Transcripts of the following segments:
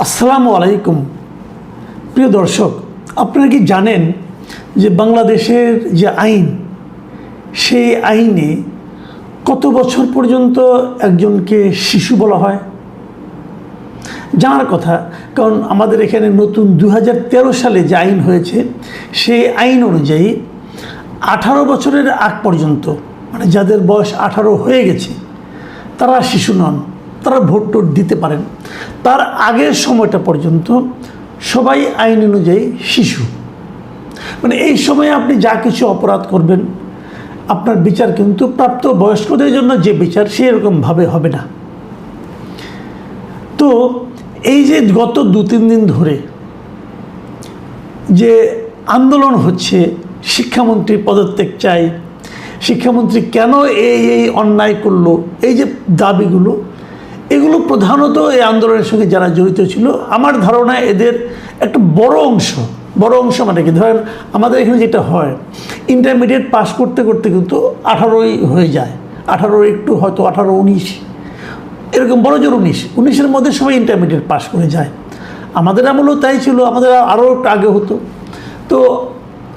আসসালামু আলাইকুম প্রিয় দর্শক, আপনারা কি জানেন যে বাংলাদেশের যে আইন, সেই আইনে কত বছর পর্যন্ত একজনকে শিশু বলা হয়? জানার কথা, কারণ আমাদের এখানে নতুন 2013 সালে যে আইন হয়েছে, সেই আইন অনুযায়ী 18 বছরের আগ পর্যন্ত, মানে যাদের বয়স 18 হয়ে গেছে, তারা শিশু নন, তারা ভোট টোট দিতে পারেন। তার আগের সময়টা পর্যন্ত সবাই আইন অনুযায়ী শিশু। মানে এই সময়ে আপনি যা কিছু অপরাধ করবেন, আপনার বিচার কিন্তু প্রাপ্ত বয়স্কদের জন্য যে বিচার, সেরকমভাবে হবে না। তো এই যে গত 2-3 দিন ধরে যে আন্দোলন হচ্ছে, শিক্ষামন্ত্রী পদত্যাগ চাই, শিক্ষামন্ত্রী কেন এই অন্যায় করলো, এই যে দাবিগুলো, এগুলো প্রধানত এই আন্দোলনের সঙ্গে যারা জড়িত ছিল, আমার ধারণায় এদের একটা বড় অংশ মানে কি, ধরেন আমাদের এখানে যেটা হয়, ইন্টারমিডিয়েট পাস করতে করতে কিন্তু 18ই হয়ে যায়, 18 একটু হয়তো 18-19, এরকম বড় জোর 19-19-এর মধ্যে সবাই ইন্টারমিডিয়েট পাস করে যায়। আমাদের আমলেও তাই ছিল, আমাদের আরও একটু আগে হতো। তো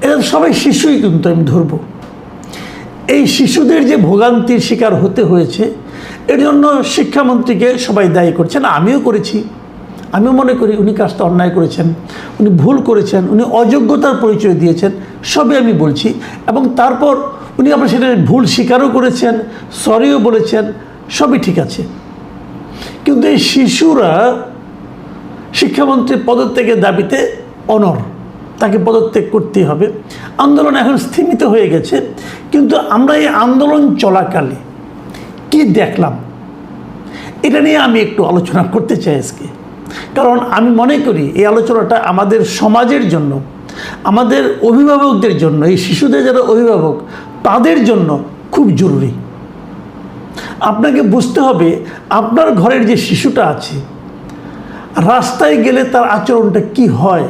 এরা সবাই শিশুই কিন্তু আমি ধরবো। এই শিশুদের যে ভোগান্তির শিকার হতে হয়েছে, এর জন্য শিক্ষামন্ত্রীকে সবাই দায়ী করছেন। আমিও করেছি, আমিও মনে করি উনি কাজটা অন্যায় করেছেন, উনি ভুল করেছেন, উনি অযোগ্যতার পরিচয় দিয়েছেন, সবই আমি বলছি। এবং তারপর উনি আবার সেটা ভুল স্বীকারও করেছেন, সরিও বলেছেন, সবই ঠিক আছে। কিন্তু এই শিশুরা শিক্ষামন্ত্রীর পদত্যাগের দাবিতে অনড়, তাকে পদত্যাগ করতেই হবে। আন্দোলন এখন স্থিমিত হয়ে গেছে, কিন্তু আমরা এই আন্দোলন চলাকালে কি দেখলাম, এটা নিয়ে আমি একটু আলোচনা করতে চাই আজকে। কারণ আমি মনে করি এই আলোচনাটা আমাদের সমাজের জন্য, আমাদের অভিভাবকদের জন্য, এই শিশুদের যারা অভিভাবক, তাদের জন্য খুব জরুরি। আপনাকে বুঝতে হবে আপনার ঘরের যে শিশুটা আছে, রাস্তায় গেলে তার আচরণটা কি হয়,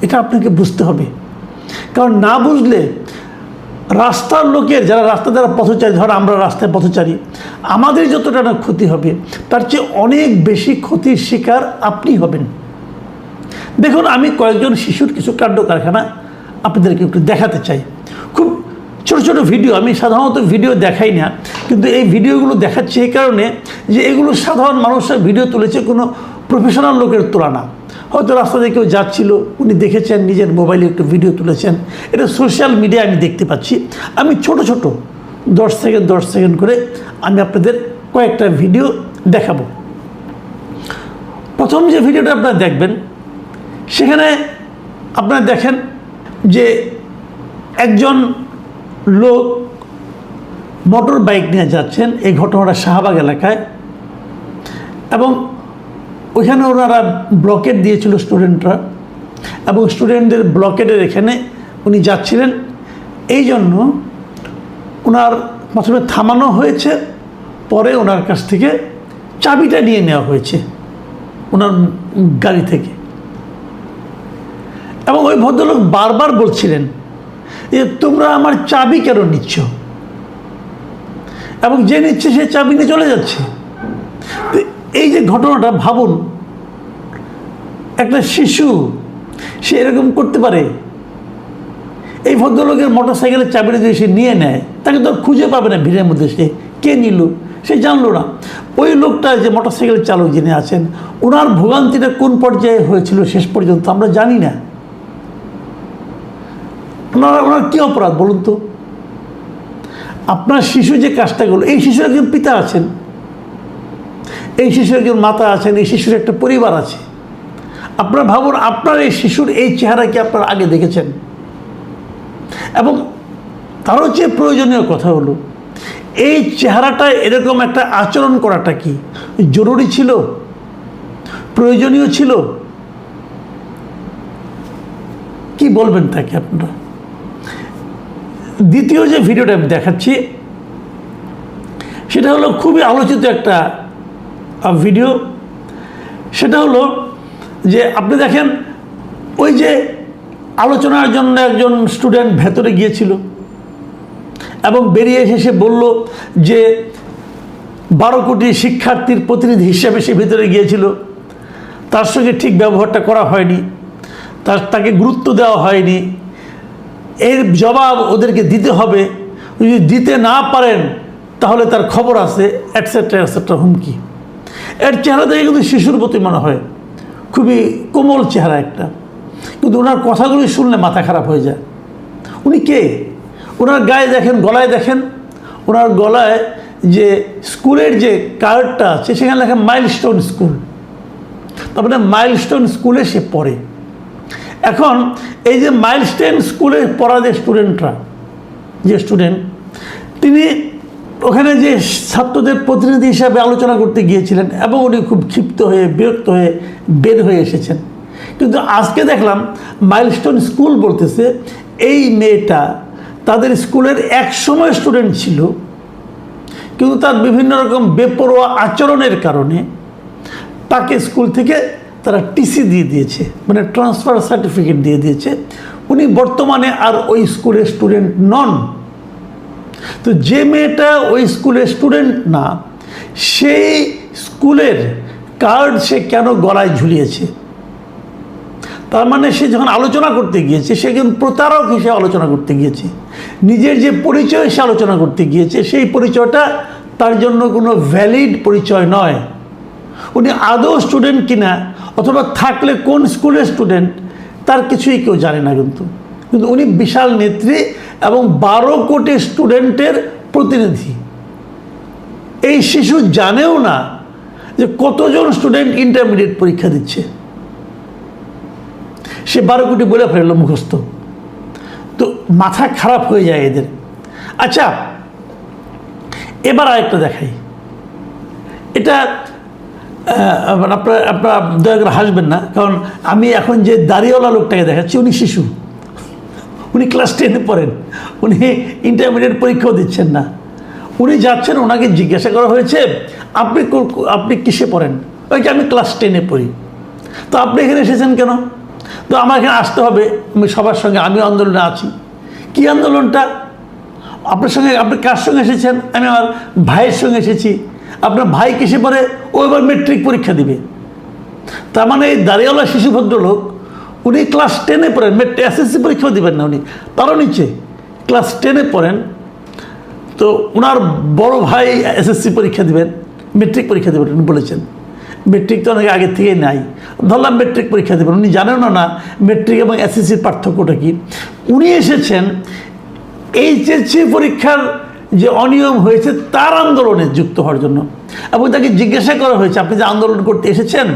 এটা আপনাকে বুঝতে হবে। কারণ না বুঝলে রাস্তার লোকের, যারা রাস্তা দ্বারা পথচারী, ধর আমরা রাস্তায় পথচারী, আমাদের যতটা না ক্ষতি হবে, তার চেয়ে অনেক বেশি ক্ষতির শিকার আপনি হবেন। দেখুন, আমি কয়েকজন শিশুর কিছু কাণ্ড কারখানা আপনাদেরকে একটু দেখাতে চাই। খুব ছোট ছোট ভিডিও, আমি সাধারণত ভিডিও দেখাই না, কিন্তু এই ভিডিওগুলো দেখাচ্ছি এই কারণে যে এগুলো সাধারণ মানুষরা ভিডিও তুলেছে, কোনো প্রফেশনাল লোকের তোলা না। হয়তো রাস্তা দিয়ে কেউ যাচ্ছিল, উনি দেখেছেন, নিজের মোবাইলে একটু ভিডিও তুলেছেন, এটা সোশ্যাল মিডিয়ায় আমি দেখতে পাচ্ছি। আমি ছোট 10 সেকেন্ড করে আমি আপনাদের কয়েকটা ভিডিও দেখাবো। প্রথম যে ভিডিওটা আপনারা দেখবেন, সেখানে আপনারা দেখেন যে একজন লোক মোটর বাইক নিয়ে যাচ্ছেন। এই ঘটনাটা শাহবাগ এলাকায়, এবং ওইখানে ওনারা ব্লকেট দিয়েছিল স্টুডেন্টরা, এবং স্টুডেন্টদের ব্লকেটের এখানে উনি যাচ্ছিলেন। এই জন্য ওনার প্রথমে থামানো হয়েছে, পরে ওনার কাছ থেকে চাবিটা নিয়ে নেওয়া হয়েছে ওনার গাড়ি থেকে। এবং ওই ভদ্রলোক বারবার বলছিলেন যে তোমরা আমার চাবি কেন নিচ্ছ, এবং যে নিচ্ছে সে চাবি নিয়ে চলে যাচ্ছে। তো এই যে ঘটনাটা, ভাবুন, একটা শিশু সে এরকম করতে পারে। এই ভদ্রলোকের মোটর সাইকেলের চাবিটা যদি সে নিয়ে নেয়, তাকে তো খুঁজে পাবে না ভিড়ের মধ্যে, সে কে নিল সে জানলো না। ওই লোকটা, যে মোটর সাইকেল চালক যিনি আছেন, ওনার ভোগান্তিটা কোন পর্যায়ে হয়েছিল শেষ পর্যন্ত আমরা জানি না। ওনার কী অপরাধ বলুন তো? আপনার শিশু যে কাজটা করলো, এই শিশুর একজন পিতা আছেন, এই শিশুর একজন মাতা আছেন, এই শিশুর একটা পরিবার আছে। আপনারা ভাবুন, আপনার এই শিশুর এই চেহারা কি আপনারা আগে দেখেছেন? এবং তারও চেয়ে প্রয়োজনীয় কথা হলো, এই চেহারাটা এরকম একটা আচরণ করাটা কি জরুরি ছিল, প্রয়োজনীয় ছিল? কি বলবেন তাকে আপনারা? দ্বিতীয় যে ভিডিওটা আমি দেখাচ্ছি, সেটা হলো খুবই আলোচিত একটা ভিডিও। সেটা হলো যে আপনি দেখেন, ওই যে আলোচনার জন্য একজন স্টুডেন্ট ভেতরে গিয়েছিল, এবং বেরিয়ে এসে সে বলল যে 12 কোটি শিক্ষার্থীর প্রতিনিধি হিসেবে সে ভিতরে গিয়েছিল। তার সঙ্গে ঠিক ব্যবহারটা করা হয়নি, তাকে গুরুত্ব দেওয়া হয়নি, এর জবাব ওদেরকে দিতে হবে, যদি দিতে না পারেন তাহলে তার খবর আছে, অ্যাটসেট্রা অ্যাটসেট্রা, হুমকি। এর চেহারা দেখে কিন্তু শিশুর প্রতি মনে হয়, খুবই কোমল চেহারা একটা, কিন্তু ওনার কথাগুলি শুনলে মাথা খারাপ হয়ে যায়। উনি কে? ওনার গায়ে দেখেন, গলায় দেখেন, ওনার গলায় যে স্কুলের যে কার্ডটা আছে সেখানে লেখা মাইলস্টোন স্কুল, তার মানে মাইলস্টোন স্কুলে সে পড়ে। এখন এই যে মাইলস্টোন স্কুলে পড়া যে স্টুডেন্ট, তিনি ওখানে যে ছাত্রদের প্রতিনিধি হিসাবে আলোচনা করতে গিয়েছিলেন এবং উনি খুব ক্ষিপ্ত হয়ে বিরক্ত হয়ে বের হয়ে এসেছেন। কিন্তু আজকে দেখলাম মাইলস্টোন স্কুল বলতেছে এই মেয়েটা তাদের স্কুলের একসময় স্টুডেন্ট ছিল, কিন্তু তার বিভিন্ন রকম বেপরোয়া আচরণের কারণে তাকে স্কুল থেকে তারা টিসি দিয়ে দিয়েছে, মানে ট্রান্সফার সার্টিফিকেট দিয়ে দিয়েছে। উনি বর্তমানে আর ওই স্কুলের স্টুডেন্ট নন। তো যে মেয়েটা ওই স্কুলের স্টুডেন্ট না, সেই স্কুলের কার্ড সে কেন গলায় ঝুলিয়েছে? তার মানে সে যখন আলোচনা করতে গিয়েছে, সে কিন্তু প্রতারক হিসেবে আলোচনা করতে গিয়েছে, নিজের যে পরিচয় সে আলোচনা করতে গিয়েছে, সেই পরিচয়টা তার জন্য কোনো ভ্যালিড পরিচয় নয়। উনি আদৌ স্টুডেন্ট কিনা অথবা থাকলে কোন স্কুলের স্টুডেন্ট তার কিছুই কেউ জানে না, কিন্তু উনি বিশাল নেত্রী এবং 12 কোটি স্টুডেন্টের প্রতিনিধি। এই শিশু জানেও না যে কতজন স্টুডেন্ট ইন্টারমিডিয়েট পরীক্ষা দিচ্ছে, সে 12 কোটি বলে ফেললো মুখস্থ। তো মাথা খারাপ হয়ে যায় এদের। আচ্ছা, এবার আরেকটা দেখাই, এটা আপনারা দয়া করে হাসবেন না, কারণ আমি এখন যে দাড়িওয়ালা লোকটাকে দেখাচ্ছি উনি শিশু, উনি ক্লাস 10-এ পড়েন, উনি ইন্টারমিডিয়েট পরীক্ষাও দিচ্ছেন না। উনি যাচ্ছেন, ওনাকে জিজ্ঞাসা করা হয়েছে আপনি কিসে পড়েন? ওই যে আমি ক্লাস 10-এ পড়ি। তো আপনি এখানে এসেছেন কেন? তো আমার এখানে আসতে হবে, আমি সবার সঙ্গে, আমি আন্দোলনে আছি। কি আন্দোলনটা? আপনি কার সঙ্গে এসেছেন? আমি আমার ভাইয়ের সঙ্গে এসেছি। আপনার ভাই কিসে পড়ে? ও এবার মেট্রিক পরীক্ষা দিবে। তার মানে এই দাড়িওয়ালা শিশু ভদ্রলোক উনি ক্লাস 10-এ পড়েন, এসএসসি পরীক্ষাও দিবেন না, উনি তারও নিচে ক্লাস 10-এ পড়েন। তো ওনার বড় ভাই এসএসসি পরীক্ষা দিবেন, মেট্রিক পরীক্ষা দেবেন উনি বলেছেন। মেট্রিক তো অনেক আগে থেকেই নাই, ধরলাম মেট্রিক পরীক্ষা দেবেন, উনি জানেন না মেট্রিক এবং এসএসসির পার্থক্যটা কি। উনি এসেছেন এইচএসসি পরীক্ষার যে অনিয়ম হয়েছে তার আন্দোলনে যুক্ত হওয়ার জন্য, এবং তাকে জিজ্ঞাসা করা হয়েছে আপনি যে আন্দোলন করতে এসেছেন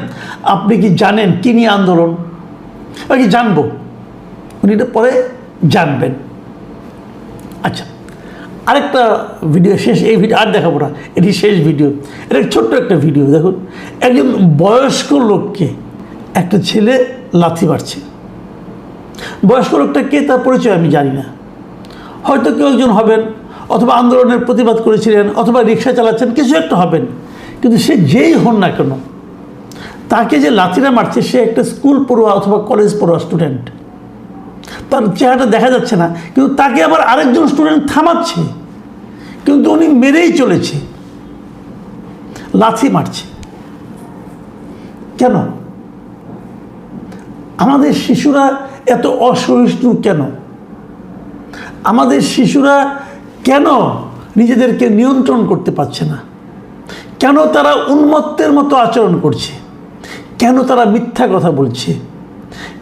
আপনি কি জানেন কী নিয়ে আন্দোলন? কি জানবো, উনি এটা পরে জানবেন। আচ্ছা, আরেকটা ভিডিও শেষ, এই ভিডিও আর দেখাবো না, এটি শেষ ভিডিও। এটা ছোট্ট একটা ভিডিও দেখুন। একজন বয়স্ক লোককে একটা ছেলে লাথি মারছে। বয়স্ক লোকটা কে তার পরিচয় আমি জানি না, হয়তো কেউ একজন হবেন, অথবা আন্দোলনের প্রতিবাদ করেছিলেন, অথবা রিক্সা চালাচ্ছেন, কিছু একটা হবেন। কিন্তু সে যেই হন না কেন, তাকে যে লাথিটা মারছে সে একটা স্কুল পড়ুয়া অথবা কলেজ পড়ুয়া স্টুডেন্ট। তার চেহারাটা দেখা যাচ্ছে না, কিন্তু তাকে আবার আরেকজন স্টুডেন্ট থামাচ্ছে, কিন্তু উনি মেরেই চলেছে, লাথি মারছে। কেন? আমাদের শিশুরা এত অসহিষ্ণু কেন? আমাদের শিশুরা কেন নিজেদেরকে নিয়ন্ত্রণ করতে পারছে না? কেন তারা উন্মত্তের মতো আচরণ করছে? কেন তারা মিথ্যা কথা বলছে?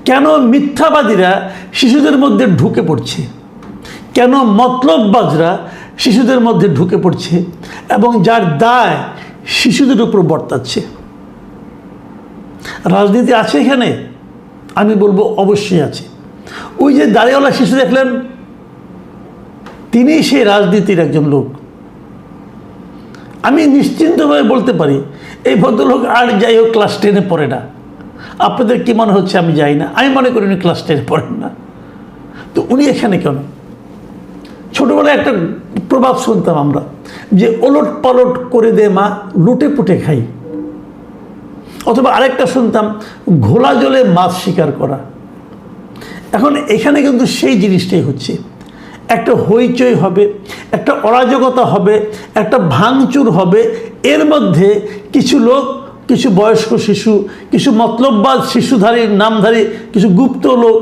কেন মিথ্যাবাদীরা শিশুদের মধ্যে ঢুকে পড়ছে? কেন মতলববাজরা শিশুদের মধ্যে ঢুকে পড়ছে এবং যার দায় শিশুদের উপর বর্তাচ্ছে? রাজনীতি আছে এখানে? আমি বলবো অবশ্যই আছে। ওই যে দাড়িওয়ালা শিশু দেখলেন, তিনি সেই রাজনীতির একজন লোক। আমি নিশ্চিন্তভাবে বলতে পারি এই ভদ্রলোক আর যাই হোক ক্লাস 10-এ পড়ে না। আপনাদের কি মনে হচ্ছে আমি যাই না, আমি মনে করি উনি ক্লাস 10-এ পড়েন না। তো উনি এখানে কেন? ছোটোবেলায় একটা প্রভাব শুনতাম আমরা যে ওলট পালট করে দে মা, লুটে পুটে খাই। অথবা আরেকটা শুনতাম ঘোলা জলে মাছ শিকার করা। এখন এখানে কিন্তু সেই জিনিসটাই হচ্ছে, একটা হইচই হবে, একটা অরাজকতা হবে, একটা ভাঙচুর হবে, এর মধ্যে কিছু লোক কিছু বয়স্ক শিশু, কিছু মতলববাজ শিশুধারী নামধারী কিছু গুপ্ত লোক,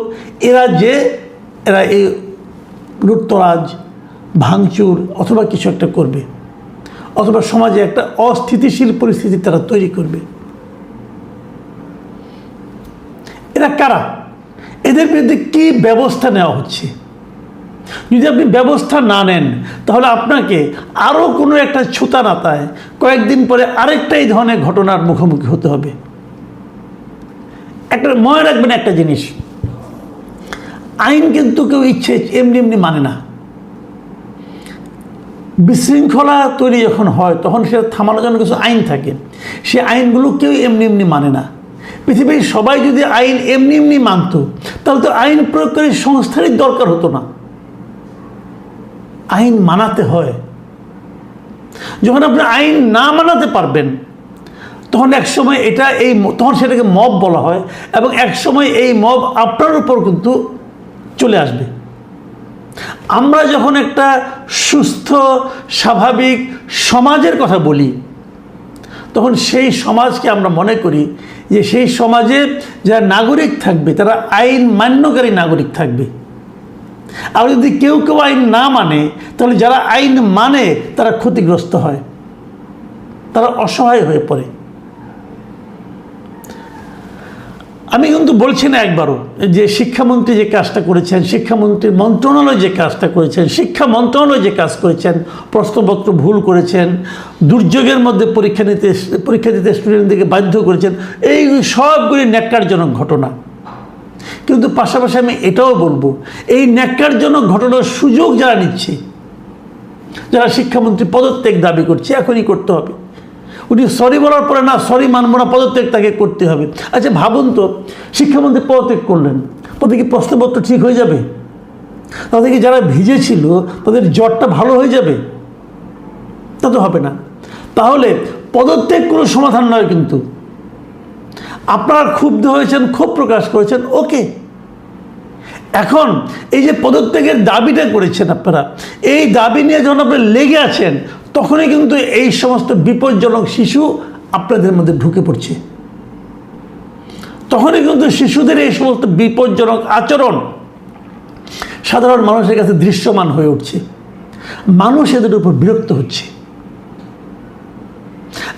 এরা এই লুটতরাজ ভাঙচুর অথবা কিছু একটা করবে, অথবা সমাজে একটা অস্থিতিশীল পরিস্থিতি তারা তৈরি করবে। এরা কারা? এদের বিরুদ্ধে কি ব্যবস্থা নেওয়া হচ্ছে? যদি আপনি ব্যবস্থা না নেন তাহলে আপনাকে আরও কোনো একটা ছুতানাতায় কয়েকদিন পরে আরেকটা এই ধরনের ঘটনার মুখোমুখি হতে হবে। একটা মনে রাখবেন একটা জিনিস, আইন কিন্তু কেউ ইচ্ছে এমনি এমনি মানে না। বিশৃঙ্খলা তৈরি যখন হয় তখন সেটা থামানোর জন্য কিছু আইন থাকে, সে আইনগুলো কেউ এমনি এমনি মানে না। পৃথিবীর সবাই যদি আইন এমনি এমনি মানত তাহলে তো আইন প্রয়োগকারী সংস্থারই দরকার হতো না। আইন মানাতে হয়। যখন আপনি আইন না মানাতে পারবেন তখন একসময় তখন সেটাকে মব বলা হয়, এবং একসময় এই মব আপনার উপর কিন্তু চলে আসবে। আমরা যখন একটা সুস্থ স্বাভাবিক সমাজের কথা বলি তখন সেই সমাজকে আমরা মনে করি যে সেই সমাজে যারা নাগরিক থাকবে তারা আইন মান্যকারী নাগরিক থাকবে। আর যদি কেউ কেউ আইন না মানে তাহলে যারা আইন মানে তারা ক্ষতিগ্রস্ত হয়, তারা অসহায় হয়ে পড়ে। আমি কিন্তু বলছি না একবারও যে শিক্ষামন্ত্রী যে কাজটা করেছেন, শিক্ষামন্ত্রীর মন্ত্রণালয় যে কাজটা করেছেন, শিক্ষা মন্ত্রণালয় যে কাজ করেছেন, প্রশ্নপত্র ভুল করেছেন, দুর্যোগের মধ্যে পরীক্ষা দিতে স্টুডেন্টদেরকে বাধ্য করেছেন, এই সবগুলি ন্যাক্কারজনক ঘটনা। কিন্তু পাশাপাশি আমি এটাও বলবো, এই ন্যাক্কারজনক ঘটনার সুযোগ যারা নিচ্ছে, যারা শিক্ষামন্ত্রী পদত্যাগ দাবি করছে, এখনই করতে হবে। উনি সরি বলার পরে না সরি মানব না, পদত্যাগ তাকে করতে হবে। আচ্ছা ভাবুন তো, শিক্ষামন্ত্রী পদত্যাগ করলেন, তাতে কি প্রশ্নপত্র ঠিক হয়ে যাবে? তাতে কি যারা ভিজেছিল তাদের জ্বরটা ভালো হয়ে যাবে? তা তো হবে না। তাহলে পদত্যাগ কোনো সমাধান নয়। কিন্তু আপনারা ক্ষুব্ধ হয়েছেন, ক্ষোভ প্রকাশ করেছেন, ওকে। এখন এই যে পদত্যাগের দাবিটা করেছেন আপনারা, এই দাবি নিয়ে যখন আপনি লেগে আছেন তখনই কিন্তু এই সমস্ত বিপজ্জনক শিশু আপনাদের মধ্যে ঢুকে পড়ছে। তখনই কিন্তু শিশুদের এই সমস্ত বিপজ্জনক আচরণ সাধারণ মানুষের কাছে দৃশ্যমান হয়ে উঠছে। মানুষ এদের উপর বিরক্ত হচ্ছে।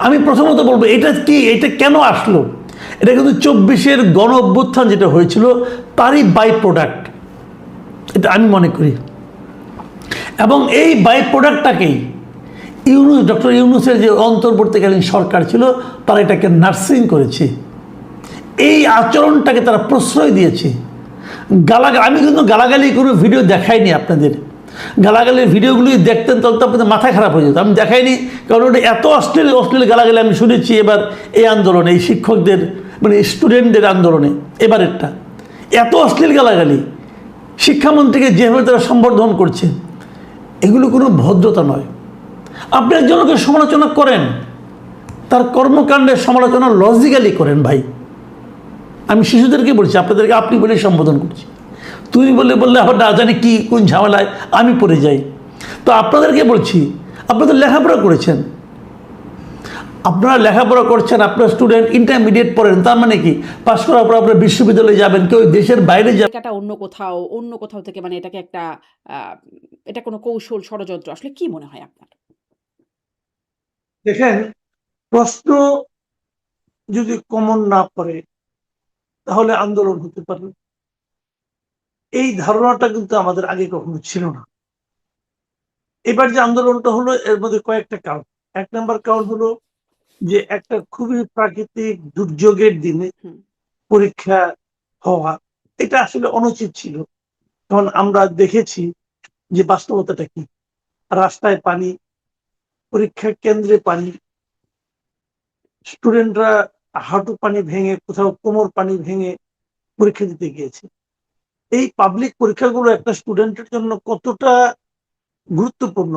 আমি প্রথমত বলবো, এটা কেন আসলো? এটা কিন্তু 24-এর গণ অভ্যুত্থান যেটা হয়েছিল তারই বাই প্রোডাক্ট, এটা আমি মনে করি। এবং এই বাই প্রোডাক্টটাকেই ডক্টর ইউনূসের যে অন্তর্বর্তীকালীন সরকার ছিল তারা এটাকে নার্সিং করেছে, এই আচরণটাকে তারা প্রশ্রয় দিয়েছে। আমি কিন্তু গালাগালি কোনো ভিডিও দেখাইনি আপনাদের। গালাগালির ভিডিওগুলি দেখতেন তাহলে তো আপনাদের মাথা খারাপ হয়ে যেত। আমি দেখাইনি কারণ ওটা এত অশ্লীল গালাগালি আমি শুনেছি এবার এই আন্দোলনে, এই শিক্ষকদের মানে স্টুডেন্টদের আন্দোলনে এবারেরটা এত অশ্লীল গালাগালি, শিক্ষামন্ত্রীকে যেভাবে তারা সম্বর্ধন করছে, এগুলো কোনো ভদ্রতা নয়। আপনি একজনকে সমালোচনা করেন, তার কর্মকাণ্ডের সমালোচনা লজিক্যালি করেন ভাই। আমি শিশুদেরকে বলছি, আপনাদেরকে আপনি বলে সম্বোধন করছি। তুমি বললে আবার না জানি কি কোন ঝামেলায় আমি পড়ে যাই। তো আপনাদেরকে বলছি, আপনাদের লেখাপড়া করেছেন, আপনারা লেখাপড়া করছেন, আপনার স্টুডেন্ট ইন্টারমিডিয়েট পড়েন, তার মানে কি পাশ করার পর আপনারা বিশ্ববিদ্যালয়ে যাবেন, কেউ দেশের বাইরে যাবেন। এটা অন্য কোথাও থেকে মানে এটাকে একটা এটা কোনো কৌশল ষড়যন্ত্র, আসলে কি মনে হয় আপনার? দেখেন, প্রশ্ন যদি কমন না পড়ে তাহলে আন্দোলন হতে পারে, এই ধারণাটা কিন্তু আমাদের আগে কখনো ছিল না। এবার যে আন্দোলনটা হলো এর মধ্যে কয়েকটা কারণ। 1 নম্বর কারণ হলো যে একটা খুবই প্রাকৃতিক দুর্যোগের দিনে পরীক্ষা হওয়া, এটা আসলে অনুচিত ছিল। কারণ আমরা দেখেছি যে বাস্তবতাটা কি, রাস্তায় পানি, পরীক্ষা কেন্দ্রে পানি, স্টুডেন্টরা হাঁটু পানি ভেঙে, কোথাও কোমর পানি ভেঙে পরীক্ষা দিতে গিয়েছে। এই পাবলিক পরীক্ষাগুলো একটা স্টুডেন্টের জন্য কতটা গুরুত্বপূর্ণ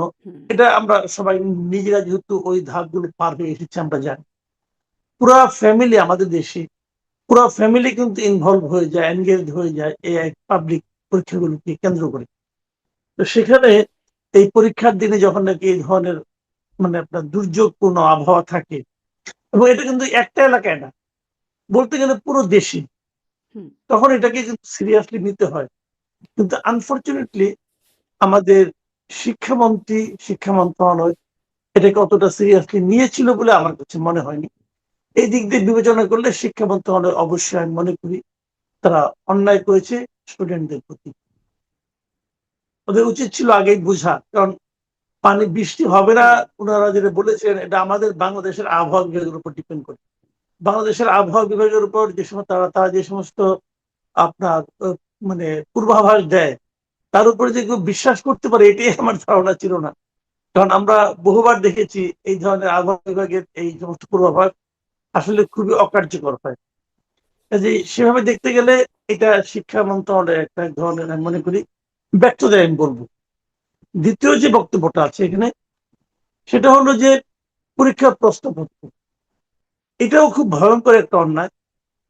এটা আমরা সবাই নিজেরা যেহেতু ওই ধাপগুলো পার হয়ে এসেছি আমরা জানি। পুরা ফ্যামিলি আমাদের দেশে, পুরা ফ্যামিলি কিন্তু ইনভলভ হয়ে যায়, এনগেজ হয়ে যায় এই পাবলিক পরীক্ষাগুলোকে কেন্দ্র করে। তো সেখানে এই পরীক্ষার দিনে যখন নাকি এই ধরনের মানে আপনার দুর্যোগপূর্ণ আবহাওয়া থাকে, এবং এটা কিন্তু একটা এলাকায় না, বলতে গেলে পুরো দেশে। হুম, তখন এটাকে কিন্তু সিরিয়াসলি নিতে হয়। কিন্তু আনফরচুনেটলি আমাদের শিক্ষামন্ত্রী, শিক্ষা মন্ত্রণালয় এটাকে অতটা সিরিয়াসলি নিয়েছিল বলে আমার কাছে মনে হয়নি। এই দিক দিয়ে বিবেচনা করলে শিক্ষা মন্ত্রণালয় অবশ্যই আমি মনে করি তারা অন্যায় করেছে স্টুডেন্টদের প্রতি। ওদের উচিত ছিল আগেই বোঝা, কারণ পানি বৃষ্টি হবে না হুম, ওনারা যেটা বলেছেন এটা আমাদের বাংলাদেশের আবহাওয়া বিভাগের উপর ডিপেন্ড করে। বাংলাদেশের আবহাওয়া বিভাগের উপর যে সময় তারা তারা যে সমস্ত আপনার মানে পূর্বাভাস দেয় তার উপরে যে কেউ বিশ্বাস করতে পারে এটাই আমার ধারণা ছিল না। কারণ আমরা বহুবার দেখেছি এই ধরনের আবহাওয়া বিভাগের এই সমস্ত পূর্বাভাস আসলে খুবই অকার্যকর হয়। কাজেই সেভাবে দেখতে গেলে এটা শিক্ষা মন্ত্রণালয়ের একটা ধরনের আমি মনে করি ব্যর্থতা আমি বলবো। দ্বিতীয় যে বক্তব্যটা আছে এখানে সেটা হলো যে পরীক্ষার প্রশ্নপত্র, এটাও খুব ভয়ঙ্কর একটা অন্যায়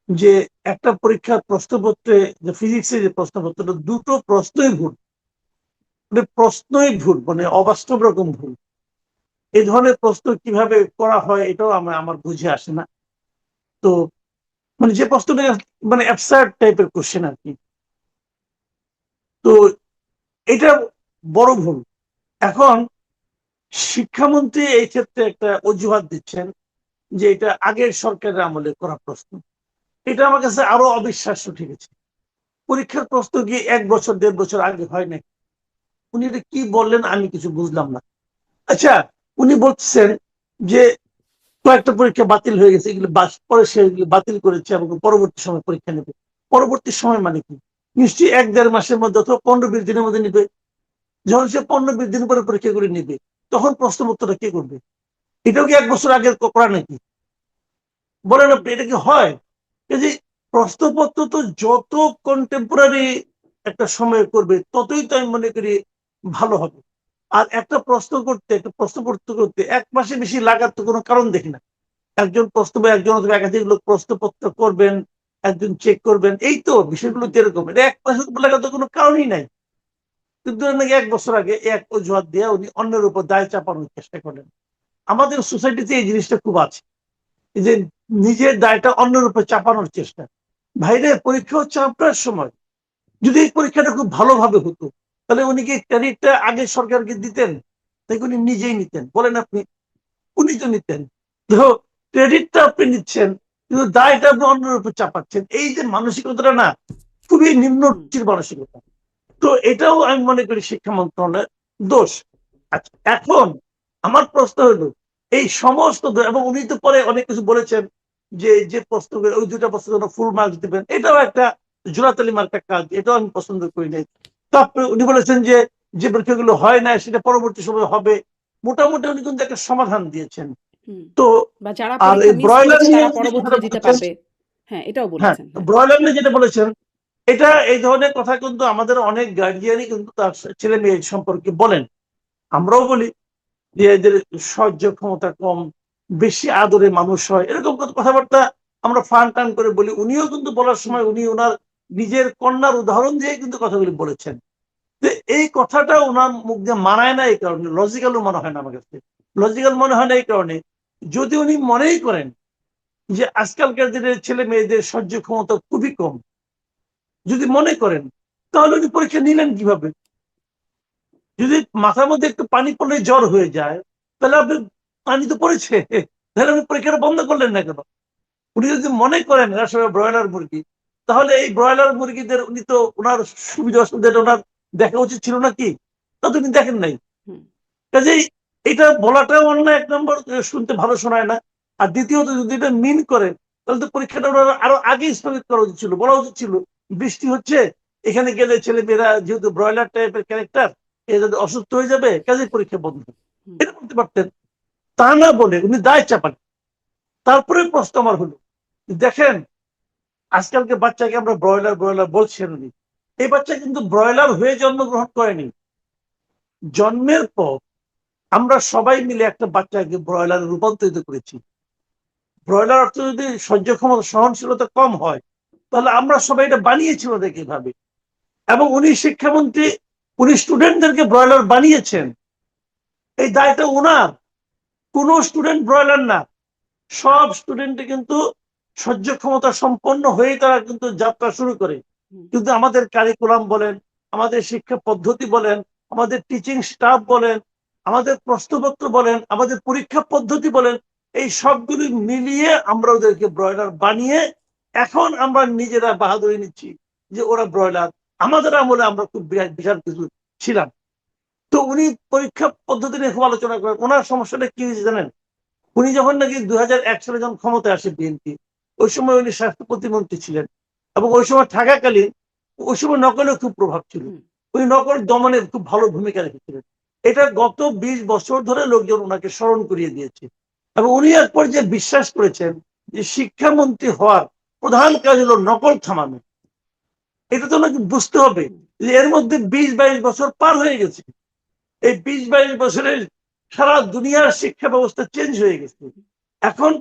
যে একটা পরীক্ষার প্রশ্নপত্রে যে ফিজিক্সের যে প্রশ্নপত্রটা দুটো প্রশ্নই ভুল, মানে প্রশ্নই ভুল, মানে অবাস্তব রকম ভুল। এই ধরনের প্রশ্ন কিভাবে করা হয় এটাও আমার বুঝে আসে না। তো মানে যে প্রশ্নটা মানে অ্যাবসার্ড টাইপের কোশ্চেন আর কি। তো এটা বড় ভুল। এখন শিক্ষামন্ত্রী এই ক্ষেত্রে একটা অজুহাত দিচ্ছেন যে এটা আগের সরকারের আমলে করা প্রশ্ন। এটা আমার কাছে আরো অবিশ্বাস্য ঠেকেছে। পরীক্ষার প্রশ্ন গিয়ে 1 বছর 1.5 বছর আগে হয় নাই। উনি এটা কি বললেন আমি কিছু বুঝলাম না। আচ্ছা, উনি বলছেন যে কয়েকটা পরীক্ষা বাতিল হয়ে গেছে, এগুলো পরে সেগুলো বাতিল করেছে এবং পরবর্তী সময় পরীক্ষা নেবে। পরবর্তী সময় মানে কি? নিশ্চয়ই 1-1.5 মাসের মধ্যে অথবা 15-20 দিনের মধ্যে নিবে। যখন সে 15-20 দিন পরে পরীক্ষাগুলি নেবে তখন প্রশ্নপত্রটা কে করবে? এটাও কি 1 বছর আগের করা নাকি? বলেন আপনি এটা কি হয়? এই যে প্রশ্নপত্র তো যত কন্টেম্পোরারি একটা সময় করবে ততই তো আমি মনে করি ভালো হবে। আর একটা প্রশ্ন করতে, একটা প্রশ্নপত্র করতে 1 মাসে বেশি লাগার তো কোনো কারণ দেখি না। একজন প্রশ্ন বা একজন অথবা একাধিক লোক প্রশ্নপত্র করবেন, একজন চেক করবেন। এই তো বিষয়গুলো তো এরকম। এটা 1 মাস লাগার তো কোনো কারণই নাই। কিন্তু নাকি 1 বছর আগে এক অজুহাত দিয়ে উনি অন্যের উপর দায় চাপানোর চেষ্টা করেন। আমাদের সোসাইটিতে এই জিনিসটা খুব আছে। এই যে নিজের দায়টা অন্যের উপর চাপানোর চেষ্টা। ভাইরে পরীক্ষা হচ্ছে আপনার সময়। যদি এই পরীক্ষাটা খুব ভালোভাবে হতো তাহলে উনি কি ক্রেডিটটা আগে সরকারকে দিতেন? নাকি উনি নিজেই নিতেন? বলেন আপনি। উনি তো নিতেন। তো ক্রেডিটটা আপনি নিচ্ছেন কিন্তু দায়টা আপনি অন্যের উপর চাপাচ্ছেন। এই যে মানসিকতাটা না খুবই হুম, নিম্নরুচির মানসিকতা। তো এটাও আমি মনে করি শিক্ষা মন্ত্রণালয়ের দোষ। আচ্ছা, এখন আমার প্রশ্ন হলো এই সমস্ত এবং উনি তো পরে অনেক কিছু বলেছেন যে যে প্রশ্নগুলো ওই 2টা প্রশ্নের জন্য ফুল মার্কস দিবেন, এটাও একটা জোড়াতালি মার্কা কাজ, এটাও আমি পছন্দ করি নাই। তারপরে উনি বলেছেন যে যে পরীক্ষাগুলো হয় না সেটা পরবর্তী সময় হবে। মোটামুটি উনি কিন্তু একটা সমাধান দিয়েছেন। হুম। তো বা যারা আর পরীক্ষা এই মিস ব্রয়লার করেছে নিয়ে তারা যে কথাটা পরবর্তীতে দিতে বলেছেন, পারবে। হ্যাঁ, এটাও হ্যাঁ, বলেছেন। হ্যাঁ। ব্রয়লার নিয়ে যেটা বলেছেন এটা এই ধরনের কথা কিন্তু আমাদের অনেক গার্জিয়ানই কিন্তু তার ছেলে মেয়ে সম্পর্কে বলেন। আমরাও বলি যে এদের সহ্য ক্ষমতা কম, বেশি আদরে মানুষ হয়, এরকম কথাবার্তা আমরা ফান টান করে বলি। উনিও কিন্তু বলার হুম, সময় উনি ওনার নিজের কন্যার উদাহরণ দিয়ে কিন্তু কথাগুলি বলেছেন। যে এই কথাটা ওনার মুখ দিয়ে মানায় না এই কারণে, লজিক্যালও মনে হয় না আমার কাছে। লজিক্যাল মনে হয় না এই কারণে, যদি উনি মনেই করেন যে আজকালকার দিনের ছেলে মেয়েদের সহ্য ক্ষমতা খুবই কম, যদি মনে করেন তাহলে উনি পরীক্ষা নিলেন কিভাবে? যদি মাথার মধ্যে একটু পানি পড়লে জ্বর হয়ে যায় তাহলে আপনি পানি তো পড়েছে, তাহলে আপনি পরীক্ষাটা বন্ধ করলেন না কেন? উনি যদি মনে করেন আসলে ব্রয়লার মুরগি তাহলে এই ব্রয়লার মুরগিদের উনি তো ওনার সুবিধা অসুবিধাটা ওনার দেখা উচিত ছিল না কি? তা তো উনি দেখেন নাই। হুম, কাজেই এটা বলাটাও অন্যায় 1 নম্বর, শুনতে ভালো শোনায় না। আর দ্বিতীয়ত যদি এটা মিন করে তাহলে তো পরীক্ষাটা ওনার আরো আগেই স্থগিত করা উচিত ছিল, বলা উচিত ছিল বৃষ্টি হচ্ছে এখানে গেলে ছেলে মেয়েরা যেহেতু ব্রয়লার টাইপের ক্যারেক্টার এ যদি অসুস্থ হয়ে যাবে কাজেই পরীক্ষা বন্ধ, হুম, এটা বলতে পারতেন। তা না বলে উনি দায় চাপান। তারপরে প্রশ্ন আমার হলো দেখেন আজকালকে বাচ্চাকে আমরা ব্রয়লার ব্রয়লার বলছেন উনি, এই বাচ্চা কিন্তু ব্রয়লার হয়ে জন্মগ্রহণ করেনি। জন্মের পর আমরা সবাই মিলে একটা বাচ্চাকে ব্রয়লারে রূপান্তরিত করেছি। ব্রয়লার অর্থ যদি সহ্য ক্ষমতা সহনশীলতা কম হয় তাহলে আমরা সবাই এটা বানিয়েছিল দেখে এভাবে। এবং উনি শিক্ষামন্ত্রী, উনি স্টুডেন্টদেরকে ব্রয়লার বানিয়েছেন, এই দায়টা ওনার। কোন স্টুডেন্ট ব্রয়লার না। সব স্টুডেন্টে কিন্তু সহ্য ক্ষমতা সম্পন্ন হয়েই তারা কিন্তু যাত্রা শুরু করে। কিন্তু আমাদের কারিকুলাম বলেন, আমাদের শিক্ষা পদ্ধতি বলেন, আমাদের টিচিং স্টাফ বলেন, আমাদের প্রশ্নপত্র বলেন, আমাদের পরীক্ষা পদ্ধতি বলেন, এই সবগুলি মিলিয়ে আমরা ওদেরকে ব্রয়লার বানিয়ে এখন আমরা নিজেরা বাহাদুরি নিচ্ছি যে ওরা ব্রয়লার। আমাদের আমলে আমরা খুব বিশাল কিছু ছিলাম। তো উনি পরীক্ষা পদ্ধতি নিয়ে খুব আলোচনা করেন। ওনার সমস্যাটা কি হয়েছে জানেন? উনি যখন নাকি 2001 সালে যখন ক্ষমতায় আসে বিএনপি, ওই সময় উনি স্বাস্থ্য প্রতিমন্ত্রী ছিলেন এবং ওই সময় থাকাকালীন ওই সময় নকলের খুব প্রভাব ছিল। উনি নকল দমনে খুব ভালো ভূমিকা রেখেছিলেন। এটা গত 20 বছর ধরে লোকজন ওনাকে স্মরণ করিয়ে দিয়েছে এবং উনি এক পর্যায়ে বিশ্বাস করেছেন যে শিক্ষামন্ত্রী হওয়ার প্রধান কাজ হলো নকল থামানো। এটা তো ওনাকে বুঝতে হবে যে এর মধ্যে 20-22 বছর পার হয়ে গেছে। এই 20-22 বছরের সারা দুনিয়ার শিক্ষা ব্যবস্থা চেঞ্জ হয়ে গেছে। এখন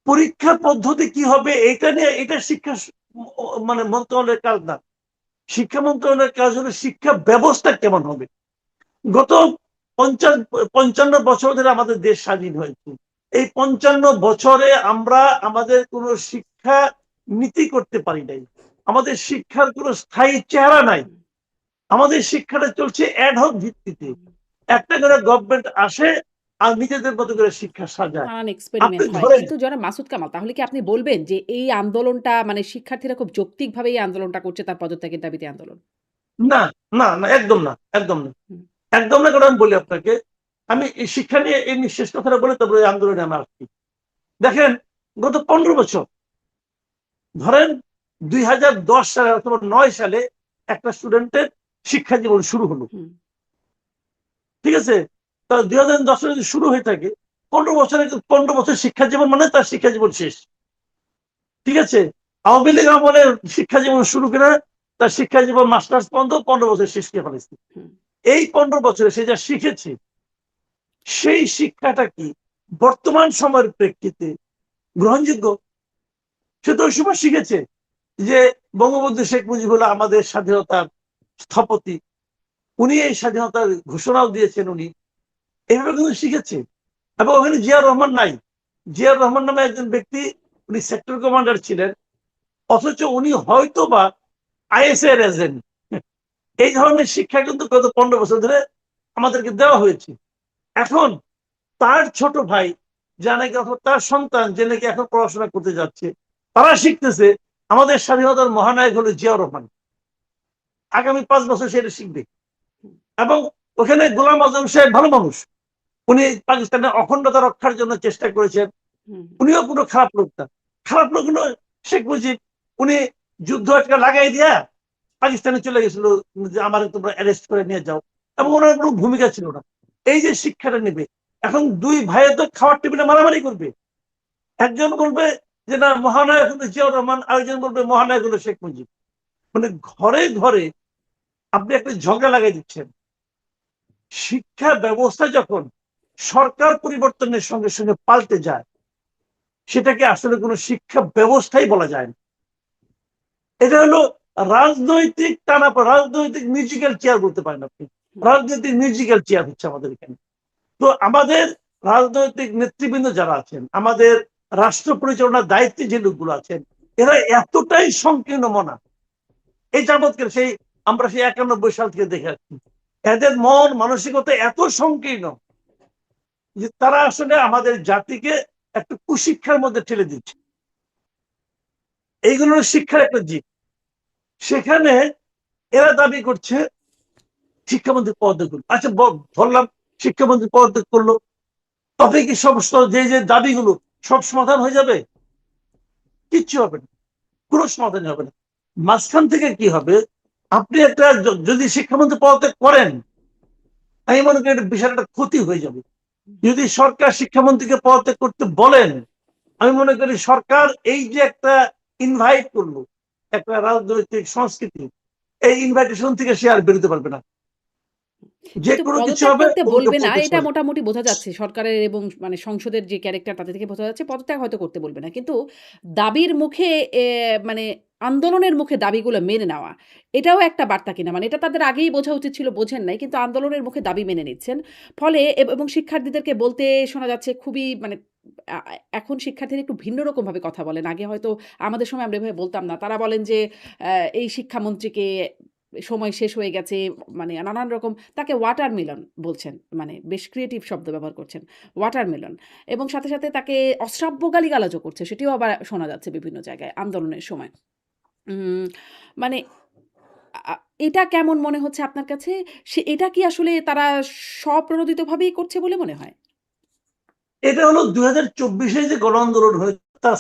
পরীক্ষা পদ্ধতি কি হবে এটা নিয়ে, এটা শিক্ষা মানে মন্ত্রণালয়ের কাজ না। শিক্ষা মন্ত্রণালয়ের কাজ হলো শিক্ষা ব্যবস্থা কেমন হবে। গত 55 বছর ধরে আমাদের দেশ স্বাধীন হয়েছে। এই 55 বছরে আমরা আমাদের কোনো শিক্ষা নীতি করতে পারি নাই। আমাদের শিক্ষার কোনো স্থায়ী চেহারা নাই। আমাদের শিক্ষাটা চলছে অ্যাডহক ভিত্তিতে। একটা করে গভর্নমেন্ট আসে আর নিজেদের মতো করে শিক্ষা সাজায়। নানান আপনি এক্সপেরিমেন্ট হয়। ধরেন কিন্তু জনাব মাসুদ কামাল, তাহলে কি আপনি বলবেন যে এই আন্দোলনটা মানে শিক্ষার্থীরা খুব যৌক্তিকভাবে এই আন্দোলনটা করছে, তার পদত্যাগের দাবিতে আন্দোলন? না, না, না, একদম না, একদম না, হুম, একদম না। কারণ আমি বলি আপনাকে, আমি এই শিক্ষা নিয়ে এমনি শেষ কথাটা বলে তারপরে এই আন্দোলনে আমি আসছি। দেখেন, গত 15 বছর ধরেন 2010 সালে অথবা 9 সালে একটা স্টুডেন্টের শিক্ষা জীবন শুরু হলো। হুম, ঠিক আছে? তো 2010 সালে যদি শুরু হয়ে থাকে 15 বছর শিক্ষা জীবন মানে তার শিক্ষা জীবন শেষ। ঠিক আছে? আওয়ামী লীগ আমলে শিক্ষা জীবন শুরু করে তার শিক্ষা জীবন মাস্টার্স পর্যন্ত 15 বছর শেষ করে ফেলেছে। হুম, এই 15 বছরে সে যা শিখেছে সেই শিক্ষাটা কি বর্তমান সময়ের প্রেক্ষিতে গ্রহণযোগ্য? সে তো ওই সময় শিখেছে যে বঙ্গবন্ধু শেখ মুজিবুর আমাদের স্বাধীনতার স্থপতি, উনি এই স্বাধীনতার ঘোষণাও দিয়েছেন, উনি এইভাবে কিন্তু শিখেছে। এবং ওখানে জিয়াউর রহমান নাই। জিয়াউর রহমান নামে একজন ব্যক্তি, উনি সেক্টর কমান্ডার ছিলেন, অথচ উনি হয়তো বা আইএসএর এজেন্ট। এই ধরনের শিক্ষা কিন্তু গত 15 বছর ধরে আমাদেরকে দেওয়া হয়েছে। এখন তার ছোট ভাই যা নাকি, তার সন্তান যে নাকি এখন পড়াশোনা করতে যাচ্ছে, তারা শিখতেছে আমাদের স্বাধীনতার মহানায়ক হলো জিয়াউর রহমান। আগামী 5 বছর সেটা শিখবে। এবং ওখানে গোলাম আজম সাহেব ভালো মানুষ, উনি পাকিস্তানের অখণ্ডতা রক্ষার জন্য চেষ্টা করেছেন। হুম, উনিও কোনো খারাপ লোক না। খারাপ লোক হলো শেখ মুজিব। উনি যুদ্ধ একটা লাগাই দিয়া পাকিস্তানে চলে গেছিল যে আমার তোমরা অ্যারেস্ট করে নিয়ে যাও, এবং ওনার কোনো ভূমিকা ছিল না। এই যে শিক্ষাটা নেবে, এখন দুই ভাইয়ে তো খাওয়ার টেবিলে মারামারি করবে। একজন বলবে যে না মহানায়ক হলো জিয়াউর রহমান, আরেকজন বলবে মহানায়ক হলো শেখ মুজিব। মানে ঘরে ঘরে আপনি একটা ঝগড়া লাগাই দিচ্ছেন। শিক্ষা ব্যবস্থা যখন সরকার পরিবর্তনের সঙ্গে সঙ্গে পাল্টে যায়, সেটাকে আসলে কোনো শিক্ষা ব্যবস্থাই বলা যায় না। এটা হলো রাজনৈতিক টানা, রাজনৈতিক মিউজিক্যাল চেয়ার বলতে পারেন আপনি। রাজনৈতিক মিউজিক্যাল চেয়ার হচ্ছে আমাদের এখানে। তো আমাদের রাজনৈতিক নেতৃবৃন্দ যারা আছেন, আমাদের রাষ্ট্র পরিচালনার দায়িত্বে যে লোকগুলো আছেন, এরা এতটাই সংকীর্ণ মনা। এই যাবৎকাল সেই আমরা সেই 91 সাল থেকে দেখে আসছি, এদের মন মানসিকতা এত সংকীর্ণ যে তারা আসলে আমাদের জাতিকে একটা কুশিক্ষার মধ্যে ঠেলে দিচ্ছে। এইগুলো শিক্ষার একটা দিক। সেখানে এরা দাবি করছে শিক্ষামন্ত্রী পদত্যাগ করলো। আচ্ছা, ধরলাম শিক্ষামন্ত্রী পদত্যাগ করলো, তবে কি সমস্ত যে যে দাবিগুলো সব সমাধান হয়ে যাবে? কিচ্ছু হবে না, কোনো সমাধান হবে না। মাঝখান থেকে কি হবে, আপনি একটা যদি শিক্ষামন্ত্রী পদত্যাগ করেন, আমি মনে করি এটা বিশাল একটা ক্ষতি হয়ে যাবে। যদি সরকার শিক্ষামন্ত্রীকে পদত্যাগ করতে বলেন, আমি মনে করি সরকার এই যে একটা ইনভাইট করলো একটা রাজনৈতিক সংস্কৃতি, এই ইনভাইটেশন থেকে সে আর বেরোতে পারবে না। যে কিন্তু কোনো কিছু পদত্যাগ হবে করতে উল্টো বলবে না পথে এটা চলে। মোটামুটি বোঝা যাচ্ছে সরকারের এবং মানে সংসদের যে ক্যারেক্টার তাদের থেকে বোঝা যাচ্ছে পদত্যাগ হয়তো করতে বলবে না। কিন্তু দাবির মুখে মানে আন্দোলনের মুখে দাবিগুলো মেনে নেওয়া, এটাও একটা বার্তা কিনা? মানে এটা তাদের আগেই বোঝা উচিত ছিল, বোঝেন নাই। কিন্তু আন্দোলনের মুখে দাবি মেনে নিচ্ছেন। ফলে এবং শিক্ষার্থীদেরকে বলতে শোনা যাচ্ছে খুবই মানে আ এখন শিক্ষার্থীরা একটু ভিন্ন রকমভাবে কথা বলেন। আগে হয়তো আমাদের সময় আমরা এভাবে বলতাম না। তারা বলেন যে এই শিক্ষামন্ত্রীকে সময় শেষ হয়ে গেছে, মানে নানান রকম তাকে ওয়াটারমেলন বলছেন। মানে বেশ ক্রিয়েটিভ শব্দ ব্যবহার করছেন। ওয়াটারমেলন এবং সাথে, সাথে তাকে অশ্রাব্য গালিগালাজও করছে। সেটিও আবার শোনা যাচ্ছে বিভিন্ন জায়গায় আন্দোলনের সময়। উম মানে আ এটা কেমন মনে হচ্ছে আপনার কাছে? এটা কি আসলে তারা স্বপ্রণোদিতভাবেই করছে বলে মনে হয়? এটা হলো 2024 যে গণ আন্দোলন হয়েছে তার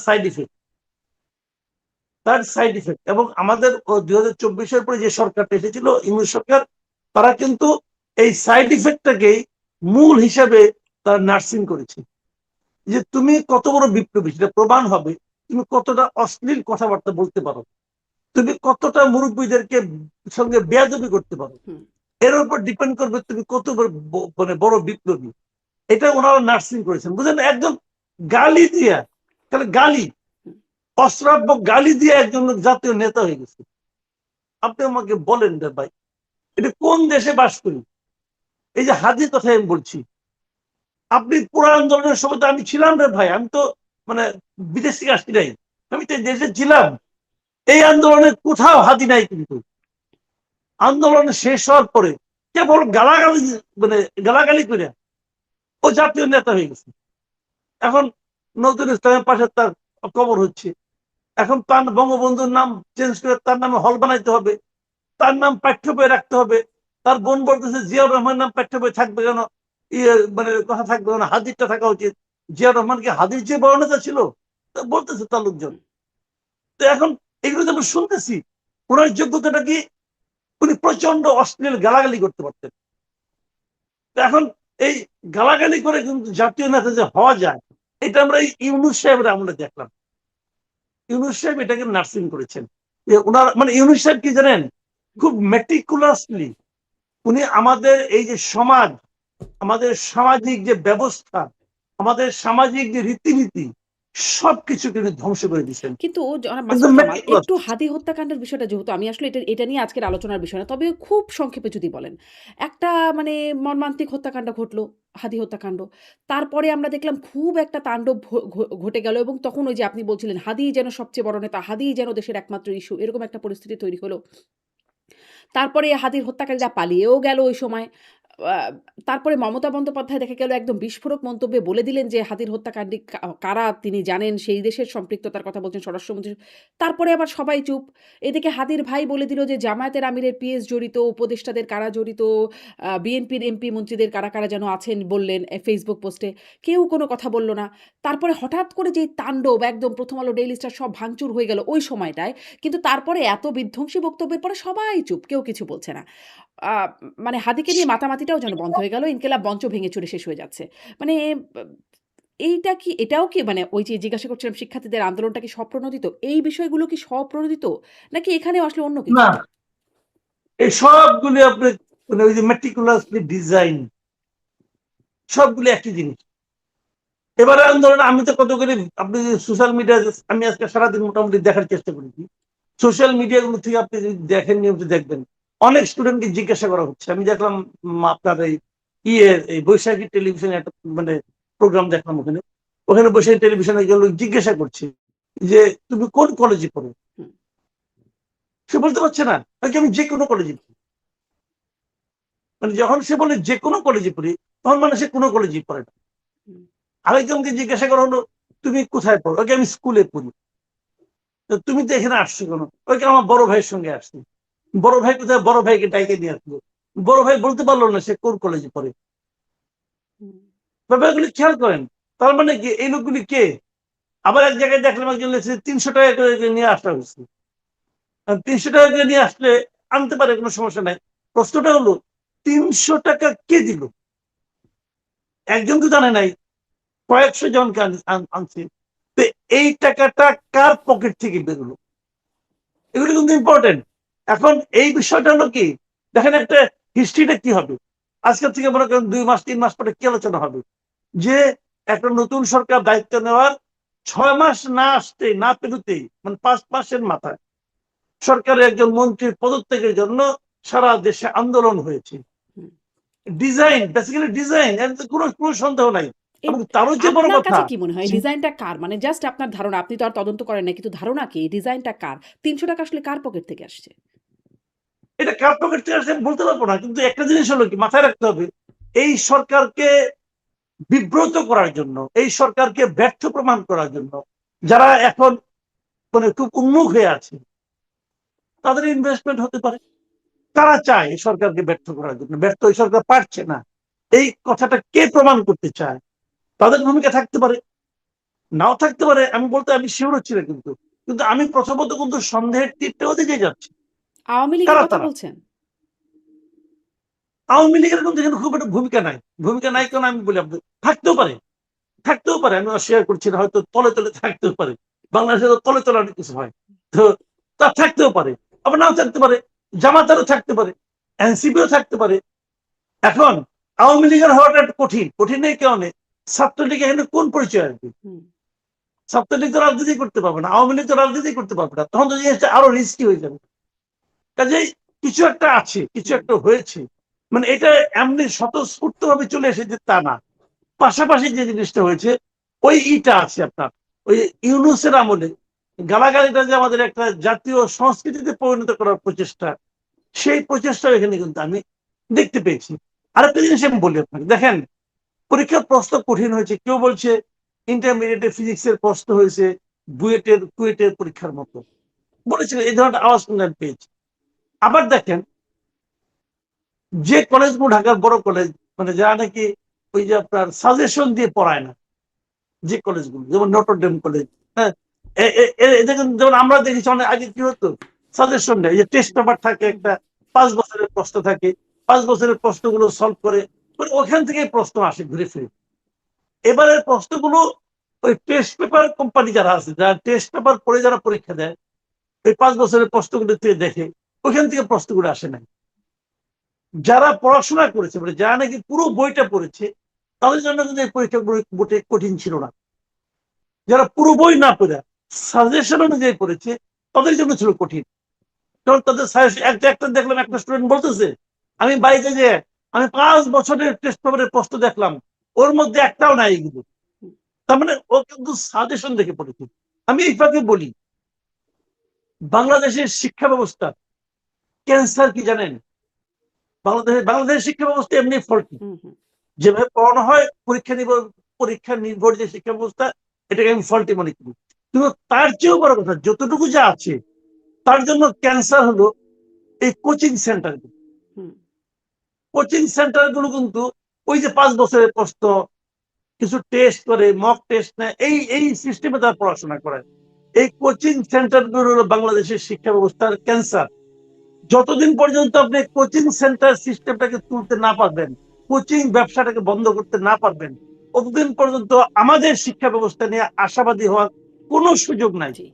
সাইড ইফেক্ট, এবং আমাদের 2024 পরে যে সরকারটা এসেছিল ইংরেজ সরকার, তারা কিন্তু এই সাইড ইফেক্টটাকেই মূল হিসাবে তারা নার্সিং করেছে। যে তুমি কত বড় বিপ্লবী সেটা প্রমাণ হবে তুমি কতটা অশ্লীল কথাবার্তা বলতে পারো, তুমি কতটা মুরব্বীদেরকে সঙ্গে বেয়াদবি করতে পারো, হুম, এর উপর ডিপেন্ড করবে তুমি কত মানে বড় বিপ্লবী। এটা ওনারা নার্সিং করেছেন, বুঝলেন, একদম গালি দিয়া, তাহলে গালি, হুম। অশ্রাব্য গালি দিয়ে একজন লোক জাতীয় নেতা হয়ে গেছে। আপনি আমাকে বলেন রে ভাই, এটা কোন দেশে বাস করি? এই যে হাদির কথা আমি বলছি, আপনি পুরো আন্দোলনের সময় তো আমি ছিলাম রে ভাই, আমি তো মানে বিদেশ থেকে আসছি নাই, আমি তো দেশে ছিলাম। এই আন্দোলনে কোথাও হাদি নাই, কিন্তু আন্দোলন শেষ হওয়ার পরে কেবল গালাগালি, মানে গালাগালি করে ও জাতীয় নেতা হয়ে গেছে। এখন নজরুল ইসলামের পাশে তার কবর হচ্ছে, এখন তার বঙ্গবন্ধুর নাম চেঞ্জ করে তার নামে হল বানাইতে হবে, তার নাম পাঠ্য বই রাখতে হবে। তার বোন বলতেছে জিয়াউর রহমান নাম পাঠ্য বই থাকবে কেন, মানে কথা থাকবে কেন, হাদিরটা থাকা উচিত। জিয়াউর রহমান কি হাদির যে বড় নেতা ছিল? তা বলতেছে তার লোকজন। তো এখন এগুলো যে আমরা শুনতেছি, ওনার যোগ্যতাটা কি? উনি প্রচন্ড অশ্লীল গালাগালি করতে পারতেন। তো এখন এই গালাগালি করে কিন্তু জাতীয় নেতা যে হওয়া যায়, এটা আমরা এই ইউনূস সাহেবের আমরা দেখলাম। ইউনূস সাহেব এটাকে নার্সিং করেছেন। যে ওনার মানে ইউনূস সাহেব কি জানেন, খুব মেটিকুলাসলি উনি আমাদের এই যে সমাজ, আমাদের সামাজিক যে ব্যবস্থা, আমাদের সামাজিক যে রীতিনীতি, সবকিছু কিন্তু ধ্বংস করে দিচ্ছেন। কিন্তু জনাব একদম মাসুদ কামাল মেটিকুলাস। একটু হাদি হত্যাকাণ্ডের বিষয়টা, যেহেতু আমি আসলে এটা নিয়ে আজকের আলোচনার বিষয় না। তবে খুব সংক্ষেপে যদি বলেন। একটা মানে মর্মান্তিক হত্যাকাণ্ড ঘটলো, হাদি হত্যাকাণ্ড। তারপরে আমরা দেখলাম খুব একটা তাণ্ডব ঘটে গেল এবং তখন ওই যে আপনি বলছিলেন হাদিই যেন সবচেয়ে বড় নেতা, হাদিই যেন দেশের একমাত্র ইস্যু, এরকম একটা পরিস্থিতি তৈরি হলো। তারপরে হাদির হত্যাকারীরা পালিয়েও গেল ওই সময়। আ তারপরে মমতা বন্দ্যোপাধ্যায় দেখা গেল একদম বিস্ফোরক মন্তব্যে বলে দিলেন যে হাদির হত্যাকাণ্ডী কারা তিনি জানেন, সেই দেশের সম্পৃক্ততার কথা বলছেন স্বরাষ্ট্রমন্ত্রী। তারপরে আবার সবাই চুপ। এদিকে হাদির ভাই বলে দিল যে জামায়াতের আমিরের পিএস জড়িত, উপদেষ্টাদের কারা জড়িত, বিএনপির এমপি মন্ত্রীদের কারা, কারা যেন আছেন বললেন ফেসবুক পোস্টে। কেউ কোনো কথা বলল না। তারপরে হঠাৎ করে যেই তাণ্ডব, একদম 'প্রথম আলো', 'ডেইলি স্টার' সব ভাঙচুর হয়ে গেল ওই সময়টায়। কিন্তু তারপরে এত বিধ্বংসী বক্তব্যের পরে সবাই চুপ। কেউ কিছু বলছে না। আ মানে হাদিকে নিয়ে মাতামাতিটাও যেন বন্ধ হয়ে গেল। ইনকিলাব মঞ্চ ভেঙে চুরে শেষ হয়ে যাচ্ছে। মানে ব এইটা কি, এটাও কি মানে ওই যে জিজ্ঞাসা করছিলাম শিক্ষার্থীদের আন্দোলনটা কি স্বপ্রণোদিত? এই বিষয়গুলো কি স্বপ্রণোদিত? নাকি এখানেও আসলে অন্য কিছু? না, এই সবগুলি আপনি মানে ওই যে মেটিকুলাসলি ডিজাইন, সবগুলি একই জিনিস। এবারে আন্দোলন আমি তো কতগুলি, আপনি সোশ্যাল মিডিয়া, আমি আজকে সারাদিন মোটামুটি দেখার চেষ্টা করেছি, সোশ্যাল মিডিয়া গুলো থেকে আপনি যদি দেখেন, নিয়মিত দেখবেন, অনেক স্টুডেন্টকে জিজ্ঞাসা করা হচ্ছে। আমি দেখলাম আপনার এই বৈশাখী টেলিভিশনে একটা মানে প্রোগ্রাম দেখলাম, ওখানে ওখানে বৈশাখী টেলিভিশনে একজন লোক জিজ্ঞাসা করছে যে তুমি কোন কলেজে পড়ো? হুম, সে বলতে পারছে না, নাকি আমি যে কোনো কলেজে পড়ি। মানে যখন সে বলে যে কোনো কলেজে পড়ি, তখন মানে সে কোনো কলেজেই পড়ে না। হুম, আরেকজনকে জিজ্ঞাসা করা হলো তুমি কোথায় পড়ো? ওকে আমি স্কুলে পড়ি। তো তুমি তো এখানে আসছো কেন? ওকে আমার বড় ভাইয়ের সঙ্গে আসছি। বড় ভাই কোথায়? বড় ভাইকে ডাইকে নিয়ে আসলো। বড় ভাই বলতে পারলো না সে কোন কলেজে পড়ে। হুম, ব্যাপারগুলি খেয়াল করেন। তার মানে কি এই লোকগুলি কে? আবার এক জায়গায় দেখলাম একজন লেগেছে 300 টাকা করে নিয়ে আসা হয়েছে। 300 টাকা করে নিয়ে আসলে আনতে পারে, কোনো সমস্যা নাই। প্রশ্নটা হলো 300 টাকা কে দিল? একজন তো জানে নাই, কয়েকশো জনকে আনছে। তো এই টাকাটা কার পকেট থেকে বেরোলো? এগুলো কিন্তু ইম্পর্টেন্ট। এখন এই বিষয়টা হলো কি, দেখেন একটা হিস্ট্রিটা কি হবে। আজকের থেকে মনে করেন 2 মাস 3 মাস পরে কি আলোচনা হবে যে একটা নতুন সরকার দায়িত্ব নেওয়ার 6 মাস না আসতে না পেরোতেই, মানে 5 মাসের মাথায় সরকারের একজন মন্ত্রীর পদত্যাগের জন্য সারা দেশে আন্দোলন হয়েছে। ডিজাইন, বেসিক্যালি ডিজাইন, এর তো কোনো সন্দেহ নাই। এবং তারও যে বড় আপনার কথা, কাছে কি মনে হয় ডিজাইনটা কার? মানে জাস্ট আপনার ধারণা, আপনি তো আর তদন্ত করেন না, কিন্তু ধারণা কি ডিজাইনটা কার? 300 টাকা আসলে কার পকেট থেকে আসছে? এটা কার পকেট থেকে আসছে আমি বলতে পারবো না, কিন্তু একটা জিনিস হলো কি মাথায় রাখতে হবে, এই সরকারকে বিব্রত করার জন্য, এই সরকারকে ব্যর্থ প্রমাণ করার জন্য যারা এখন মানে খুব উন্মুখ হয়ে আছে, তাদের ইনভেস্টমেন্ট হতে পারে। তারা চায় এই সরকারকে ব্যর্থ করার জন্য, ব্যর্থ এই সরকার পারছে না, এই কথাটা কে প্রমাণ করতে চায়, তাদের ভূমিকা থাকতে পারে, নাও থাকতে পারে। আমি বলতে আমি শিওর হচ্ছি না, কিন্তু কিন্তু আমি প্রথমত কিন্তু সন্দেহের তীরটাও দিকে যাচ্ছি। আওয়ামী লীগের কারা কথা তারা? বলছেন? আওয়ামী লীগের কিন্তু এখানে খুব একটা ভূমিকা নাই। ভূমিকা নাই কেন আমি বলি, আপনাকে থাকতেও পারে, থাকতেও পারে, আমি অস্বীকার করছি না, হয়তো তলে তলে থাকতেও পারে। বাংলাদেশে তো তলে তলে অনেক কিছু হয়, তো তা থাকতেও পারে, আবার নাও থাকতে পারে। জামাতারও থাকতে পারে, এনসিপিও থাকতে পারে। এখন আওয়ামী লীগের হওয়াটা একটু কঠিন, কঠিন এই কারণে ছাত্রলীগ এখানে কোন পরিচয় আসবে? ছাত্রলীগ তো রাজনীতি করতে পারবে না, আওয়ামী লীগ তো রাজনীতি করতে পারবে না, তখন তো জিনিসটা আরো রিস্কি হয়ে যাবে। কাজেই কিছু একটা আছে, কিছু একটা হয়েছে, মানে এটা এমনি স্বতঃস্ফূর্ত ভাবে চলে এসেছে তা না। পাশাপাশি যে জিনিসটা হয়েছে ওই ইটা আছে আপনার, ওই ইউনূসের আমলে গালাগালিটা যে আমাদের একটা জাতীয় সংস্কৃতিতে পরিণত করার প্রচেষ্টা, সেই প্রচেষ্টা এখানে কিন্তু আমি দেখতে পেয়েছি। আরেকটা জিনিস আমি বলি আপনাকে, দেখেন পরীক্ষার প্রশ্ন কঠিন হয়েছে, কেউ বলছে ইন্টারমিডিয়েটে ফিজিক্সের প্রশ্ন হয়েছে কুয়েটের পরীক্ষার মতো, বলেছিল এই ধরনের আওয়াজ কিন্তু আমি পেয়েছি। আবার দেখেন যে কলেজগুলো ঢাকার বড় কলেজ, মানে যারা নাকি ওই যে আপনার সাজেশন দিয়ে পড়ায় না, যে কলেজগুলো যেমন নটরডেম কলেজ, হ্যাঁ, দেখেন যেমন আমরা দেখেছি অনেক আগে কি হতো, সাজেশন নেই, যে টেস্ট পেপার থাকে একটা, 5 বছরের প্রশ্ন থাকে, 5 বছরের প্রশ্নগুলো সলভ করে ওখান থেকে প্রশ্ন আসে ঘুরে ফিরে। এবারের প্রশ্নগুলো ওই টেস্ট পেপার কোম্পানি যারা আছে, যারা টেস্ট পেপার পড়ে যারা পরীক্ষা দেয়, ওই 5 বছরের প্রশ্নগুলো থেকে দেখে ওইখান থেকে প্রশ্নগুলো আসে নাই। যারা পড়াশোনা করেছে, মানে যারা নাকি পুরো বইটা পড়েছে, তাদের জন্য কিন্তু এই পরীক্ষাগুলো কঠিন ছিল না। যারা পুরো বই না পড়ে সাজেশন অনুযায়ী পড়েছে, তাদের জন্য ছিল কঠিন। কারণ তাদের একটা দেখলাম, একটা স্টুডেন্ট বলতেছে আমি বাড়িতে যে আমি 5 বছরের টেস্ট পেপারের প্রশ্ন দেখলাম, ওর মধ্যে একটাও নাই এগুলো। তার মানে ও কিন্তু সাজেশন দেখে পড়েছে। আমি এইভাবে বলি, বাংলাদেশের শিক্ষা ব্যবস্থা ক্যান্সার কি জানেন? বাংলাদেশের শিক্ষা ব্যবস্থা এমনি ফল্টি, যেভাবে পড়ানো হয় পরীক্ষা নির্ভর যে শিক্ষা ব্যবস্থা, এটাকে আমি ফল্টি মনে করি। কিন্তু তার চেয়েও বড় কথা, যতটুকু যা আছে তার জন্য ক্যান্সার হলো এই কোচিং সেন্টার। কোচিং সেন্টার গুলো কিন্তু ওই যে 5 বছরের প্রশ্ন, কিছু টেস্ট করে, মক টেস্ট নেয়, এই সিস্টেমে তারা পড়াশোনা করে। এই কোচিং সেন্টার গুলো হলো বাংলাদেশের শিক্ষা ব্যবস্থার ক্যান্সার। যতদিন পর্যন্ত আপনি কোচিং সেন্টার সিস্টেমটাকে তুলতে না পারবেন, কোচিং ব্যবসাটাকে বন্ধ করতে না পারবেন, ততদিন পর্যন্ত আমাদের শিক্ষা ব্যবস্থা নিয়ে আশাবাদী হওয়ার কোনো সুযোগ নাই। জি,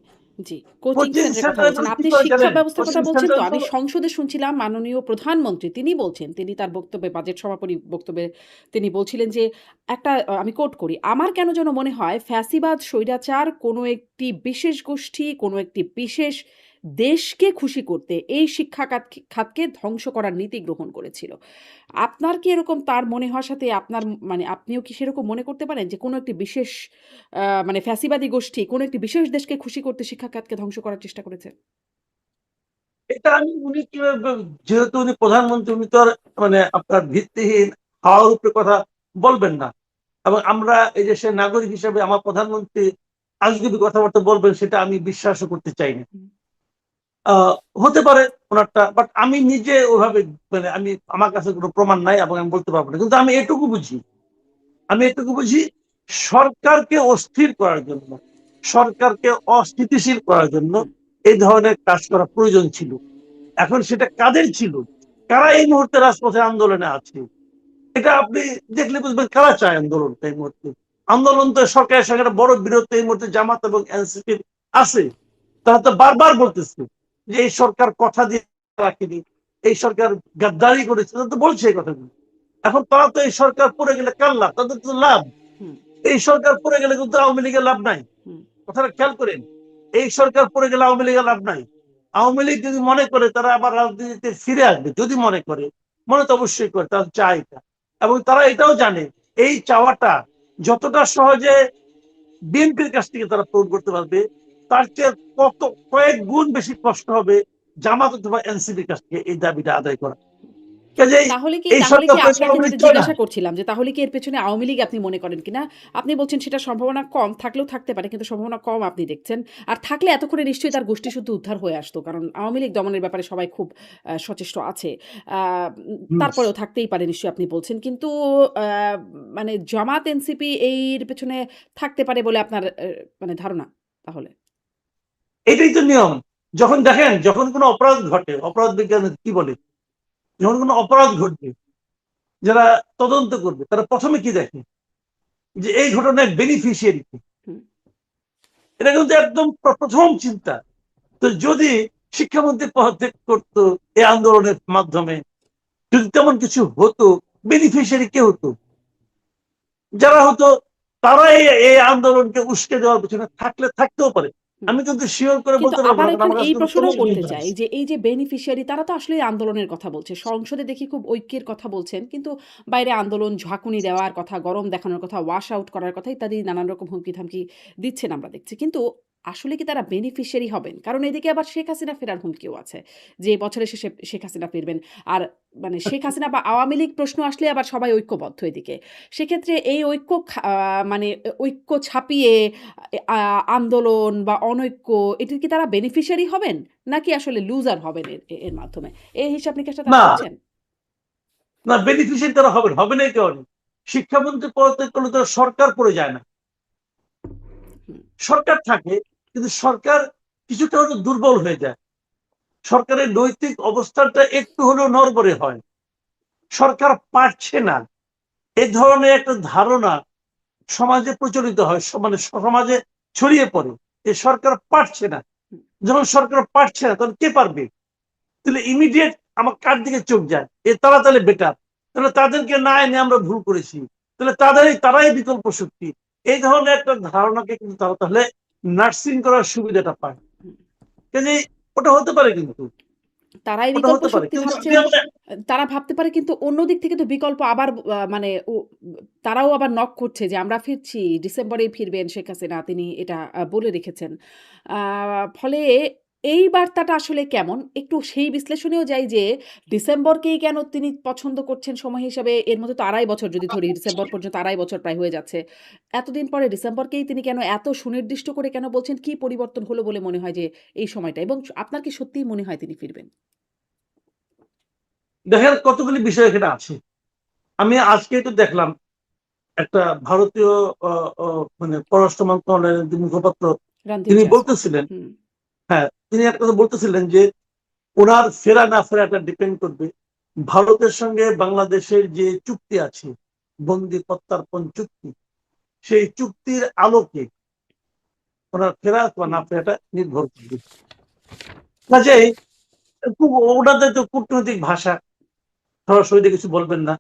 জি। কোচিং কোচিং সেন্টারের কথা সেন্টার বলছেন। কি আপনি করে শিক্ষা জানেন? ব্যবস্থার কথা কোচিং বলছেন সেন্টার তো? আমি সংসদে শুনছিলাম মাননীয় প্রধানমন্ত্রী তিনি বলছেন, তিনি তার বক্তব্যে বাজেট সমাপনী বক্তব্যে তিনি বলছিলেন যে একটা আমি কোট করি, "আমার কেন যেন মনে হয় ফ্যাসিবাদ স্বৈরাচার কোনো একটি বিশেষ গোষ্ঠী, কোনো একটি বিশেষ দেশকে খুশি করতে এই শিক্ষা খাতকে ধ্বংস করার নীতি গ্রহণ করেছিল।" আপনার কি এরকম তার মনে হওয়ার সাথে আপনার মানে আপনিও কি সেরকম মনে করতে পারেন যে কোনো একটি বিশেষ মানে ফ্যাসিবাদী গোষ্ঠী কোনো একটি বিশেষ দেশকে খুশি করতে শিক্ষা খাতকে ধ্বংস করার চেষ্টা করেছে? এটা আমি উনি কিভাবে, যেহেতু উনি প্রধানমন্ত্রী, উনি তো আর মানে আপনার ভিত্তিহীন হাওয়ার উপরে কথা বলবেন না। এবং আমরা এই দেশের নাগরিক হিসেবে আমার প্রধানমন্ত্রী আজগুবি কথাবার্তা বলবেন, সেটা আমি বিশ্বাসও করতে চাই না। হতে পারে ওনারটা, বাট আমি নিজে ওইভাবে মানে আমার কাছে কোনো প্রমাণ নাই এবং আমি বলতে পারবো না। কিন্তু আমি এটুকু বুঝি সরকারকে অস্থির করার জন্য, সরকারকে অস্থিতিশীল করার জন্য এই ধরনের কাজ করা প্রয়োজন ছিল। এখন সেটা কাদের ছিল, কারা এই মুহূর্তে রাজপথে আন্দোলনে আছে, এটা আপনি দেখলে বুঝবেন কারা চায় আন্দোলনটা এই মুহূর্তে। আন্দোলন তো সরকারের সঙ্গে একটা বড় বিরোধ এই মুহূর্তে জামাত এবং এনসিপি আছে। তারা তো বারবার বলতেছে যে এই সরকার কথা দিয়ে রাখেনি, এই সরকার গাদ্দারি করেছে, তো বলছে এই কথাগুলো। এখন তারা তো এই সরকার পড়ে গেলে কার লাভ? তাদের তো লাভ। হুম, এই সরকার পড়ে গেলে কিন্তু আওয়ামী লীগের লাভ নাই। হুম, কথাটা খেয়াল করেন, এই সরকার পড়ে গেলে আওয়ামী লীগের লাভ নাই। আওয়ামী লীগ যদি মনে করে তারা আবার রাজনীতিতে ফিরে আসবে, যদি মনে করে, মনে তো অবশ্যই করে, তারা চায় এটা। এবং তারা এটাও জানে এই চাওয়াটা যতটা সহজে বিএনপির কাছ থেকে তারা পূরণ করতে পারবে, তার চেয়ে কয়েক গুণ বেশি কষ্ট হবে জামাত অথবা এনসিপির কাছ থেকে এই দাবিটা আদায় করা। কাজেই তাহলে কি এই তাহলে সরকার কি পেছনে আপনাকে আওয়ামী লীগ যেটা চায় না। জিজ্ঞাসা করছিলাম যে তাহলে কি এর পেছনে আওয়ামী লীগ আপনি মনে করেন কিনা? আপনি বলছেন সেটা সম্ভাবনা কম, থাকলেও থাকতে পারে কিন্তু সম্ভাবনা কম আপনি দেখছেন। আর থাকলে এতক্ষণে নিশ্চয়ই তার গোষ্ঠী শুদ্ধ উদ্ধার হয়ে আসতো। কারণ আওয়ামী লীগ দমনের ব্যাপারে সবাই খুব সচেষ্ট আছে। আ হুম। তারপরেও থাকতেই পারে নিশ্চয়ই আপনি বলছেন। কিন্তু আ মানে জামাত এনসিপি এর পেছনে থাকতে পারে বলে আপনার মানে ধারণা তাহলে? এটাই তো নিয়ম। যখন দেখেন, যখন কোনো অপরাধ ঘটে, অপরাধ বিজ্ঞান কি বলে, যখন কোনো অপরাধ ঘটবে, যারা তদন্ত করবে তারা প্রথমে কি দেখে যে এই ঘটনায় বেনিফিশিয়ারি কি। হুম। এটা কিন্তু একদম প্রথম চিন্তা। তো যদি শিক্ষামন্ত্রী পদত্যাগ করতো এই আন্দোলনের মাধ্যমে, যদি তেমন কিছু হতো, বেনিফিশিয়ারি কে হতো? যারা হতো তারা এই আন্দোলনকে উস্কে দেওয়ার পিছনে থাকতেও পারে। হুম। আমি কিন্তু শিওর করে কিন্তু বলতে পারবো আবার না, কারণ এখানে আমার কাছে এই কিন্তু কোনো প্রশ্নটাও করতে এভিডেন্স চাই আছে। যে এই যে বেনিফিশিয়ারি তারা তো আসলে আন্দোলনের কথা বলছে। সংসদে দেখি খুব ঐক্যের কথা বলছেন। কিন্তু বাইরে আন্দোলন, ঝাঁকুনি দেওয়ার কথা, গরম দেখানোর কথা, ওয়াশ আউট করার কথা ইত্যাদি নানান রকম হুমকি-ধামকি দিচ্ছেন আমরা দেখছি। কিন্তু আসলে কি তারা বেনিফিশিয়ারি হবেন? কারণ এদিকে আবার শেখ হাসিনা ফেরার হুমকিও আছে। যে বছরের শেষে শেখ হাসিনা ফিরবেন। আর মানে শেখ হাসিনা বা আওয়ামী লীগ প্রশ্ন আসলে আবার সবাই ঐক্যবদ্ধ এদিকে। সেক্ষেত্রে এই ঐক্য মানে ঐক্য ছাপিয়ে আন্দোলন বা অনৈক্য এটির কি তারা বেনিফিশিয়ারি হবেন? নাকি আসলে লুজার হবেন এর মাধ্যমে? এই হিসাব নিকাশটা তারা না, করছেন? না, বেনিফিশিয়ারি তারা হবে না, এই কারণে শিক্ষামন্ত্রী পদত্যাগ করলে তো সরকার পড়ে যায় না। হুম, সরকার থাকে, কিন্তু সরকার কিছুটা হয়তো দুর্বল হয়ে যায়। সরকারের নৈতিক অবস্থানটা একটু হলেও নড়বড়ে হয়। সরকার পারছে না, এই ধরনের একটা ধারণা সমাজে প্রচলিত হয়, মানে সমাজে ছড়িয়ে পড়ে যে সরকার পারছে না। হুম। যখন সরকার পারছে না তখন কে পারবে? তাহলে ইমিডিয়েট আমার কার দিকে চোখ যায়, তারা তাহলে বেটার, তাহলে তাদেরকে না এনে আমরা ভুল করেছি, তাহলে তারাই বিকল্প শক্তি। এই ধরনের একটা ধারণাকে কিন্তু তারা তাহলে নার্সিং করার সুবিধাটা পায়। হুম। কাজে ওটা হতে পারে, কিন্তু তারাই ওটা বিকল্প হতে পারে, শক্তি কিন্তু আপনি ভাবছেন। আমাদের তারা ভাবতে পারে কিন্তু অন্য দিক থেকে তো বিকল্প আবার মানে তারাও আবার নক করছে যে আমরা ফিরছি, ডিসেম্বরেই ফিরবেন শেখ হাসিনা। তিনি এটা বলে রেখেছেন। আ ফলে এই বার্তাটা আসলে কেমন? একটু সেই বিশ্লেষণেও যাই যে ডিসেম্বরকেই কেন তিনি পছন্দ করছেন সময় হিসাবে? এর মধ্যে তো ২.৫ বছর যদি ধরি, ডিসেম্বর পর্যন্ত ২.৫ বছর প্রায় হয়ে যাচ্ছে। এতদিন পরে ডিসেম্বরকেই তিনি কেন এত সুনির্দিষ্ট করে কেন বলছেন? কি পরিবর্তন হলো বলে মনে হয় যে এই সময়টা? এবং আপনার কি সত্যিই মনে হয় তিনি ফিরবেন? দেখেন কতগুলি বিষয় এখানে আছে। আমি আজকে তো দেখলাম একটা ভারতীয় মানে পররাষ্ট্র মন্ত্রণালয়ের যে মুখপাত্র, রণধীর তিনি জয়সওয়াল। বলতেছিলেন, হুম, হ্যাঁ, তিনি একটা কথা বলতেছিলেন যে ওনার ফেরা না ফেরাটা ডিপেন্ড করবে ভারতের সঙ্গে বাংলাদেশের যে চুক্তি আছে, বন্দি প্রত্যার্পণ চুক্তি, সেই চুক্তির আলোকে ওনার ফেরা বা হুম। না ফেরাটা নির্ভর করবে। কাজেই খুব ওনাদের তো কূটনৈতিক ভাষা, সরাসরি কিছু বলবেন না,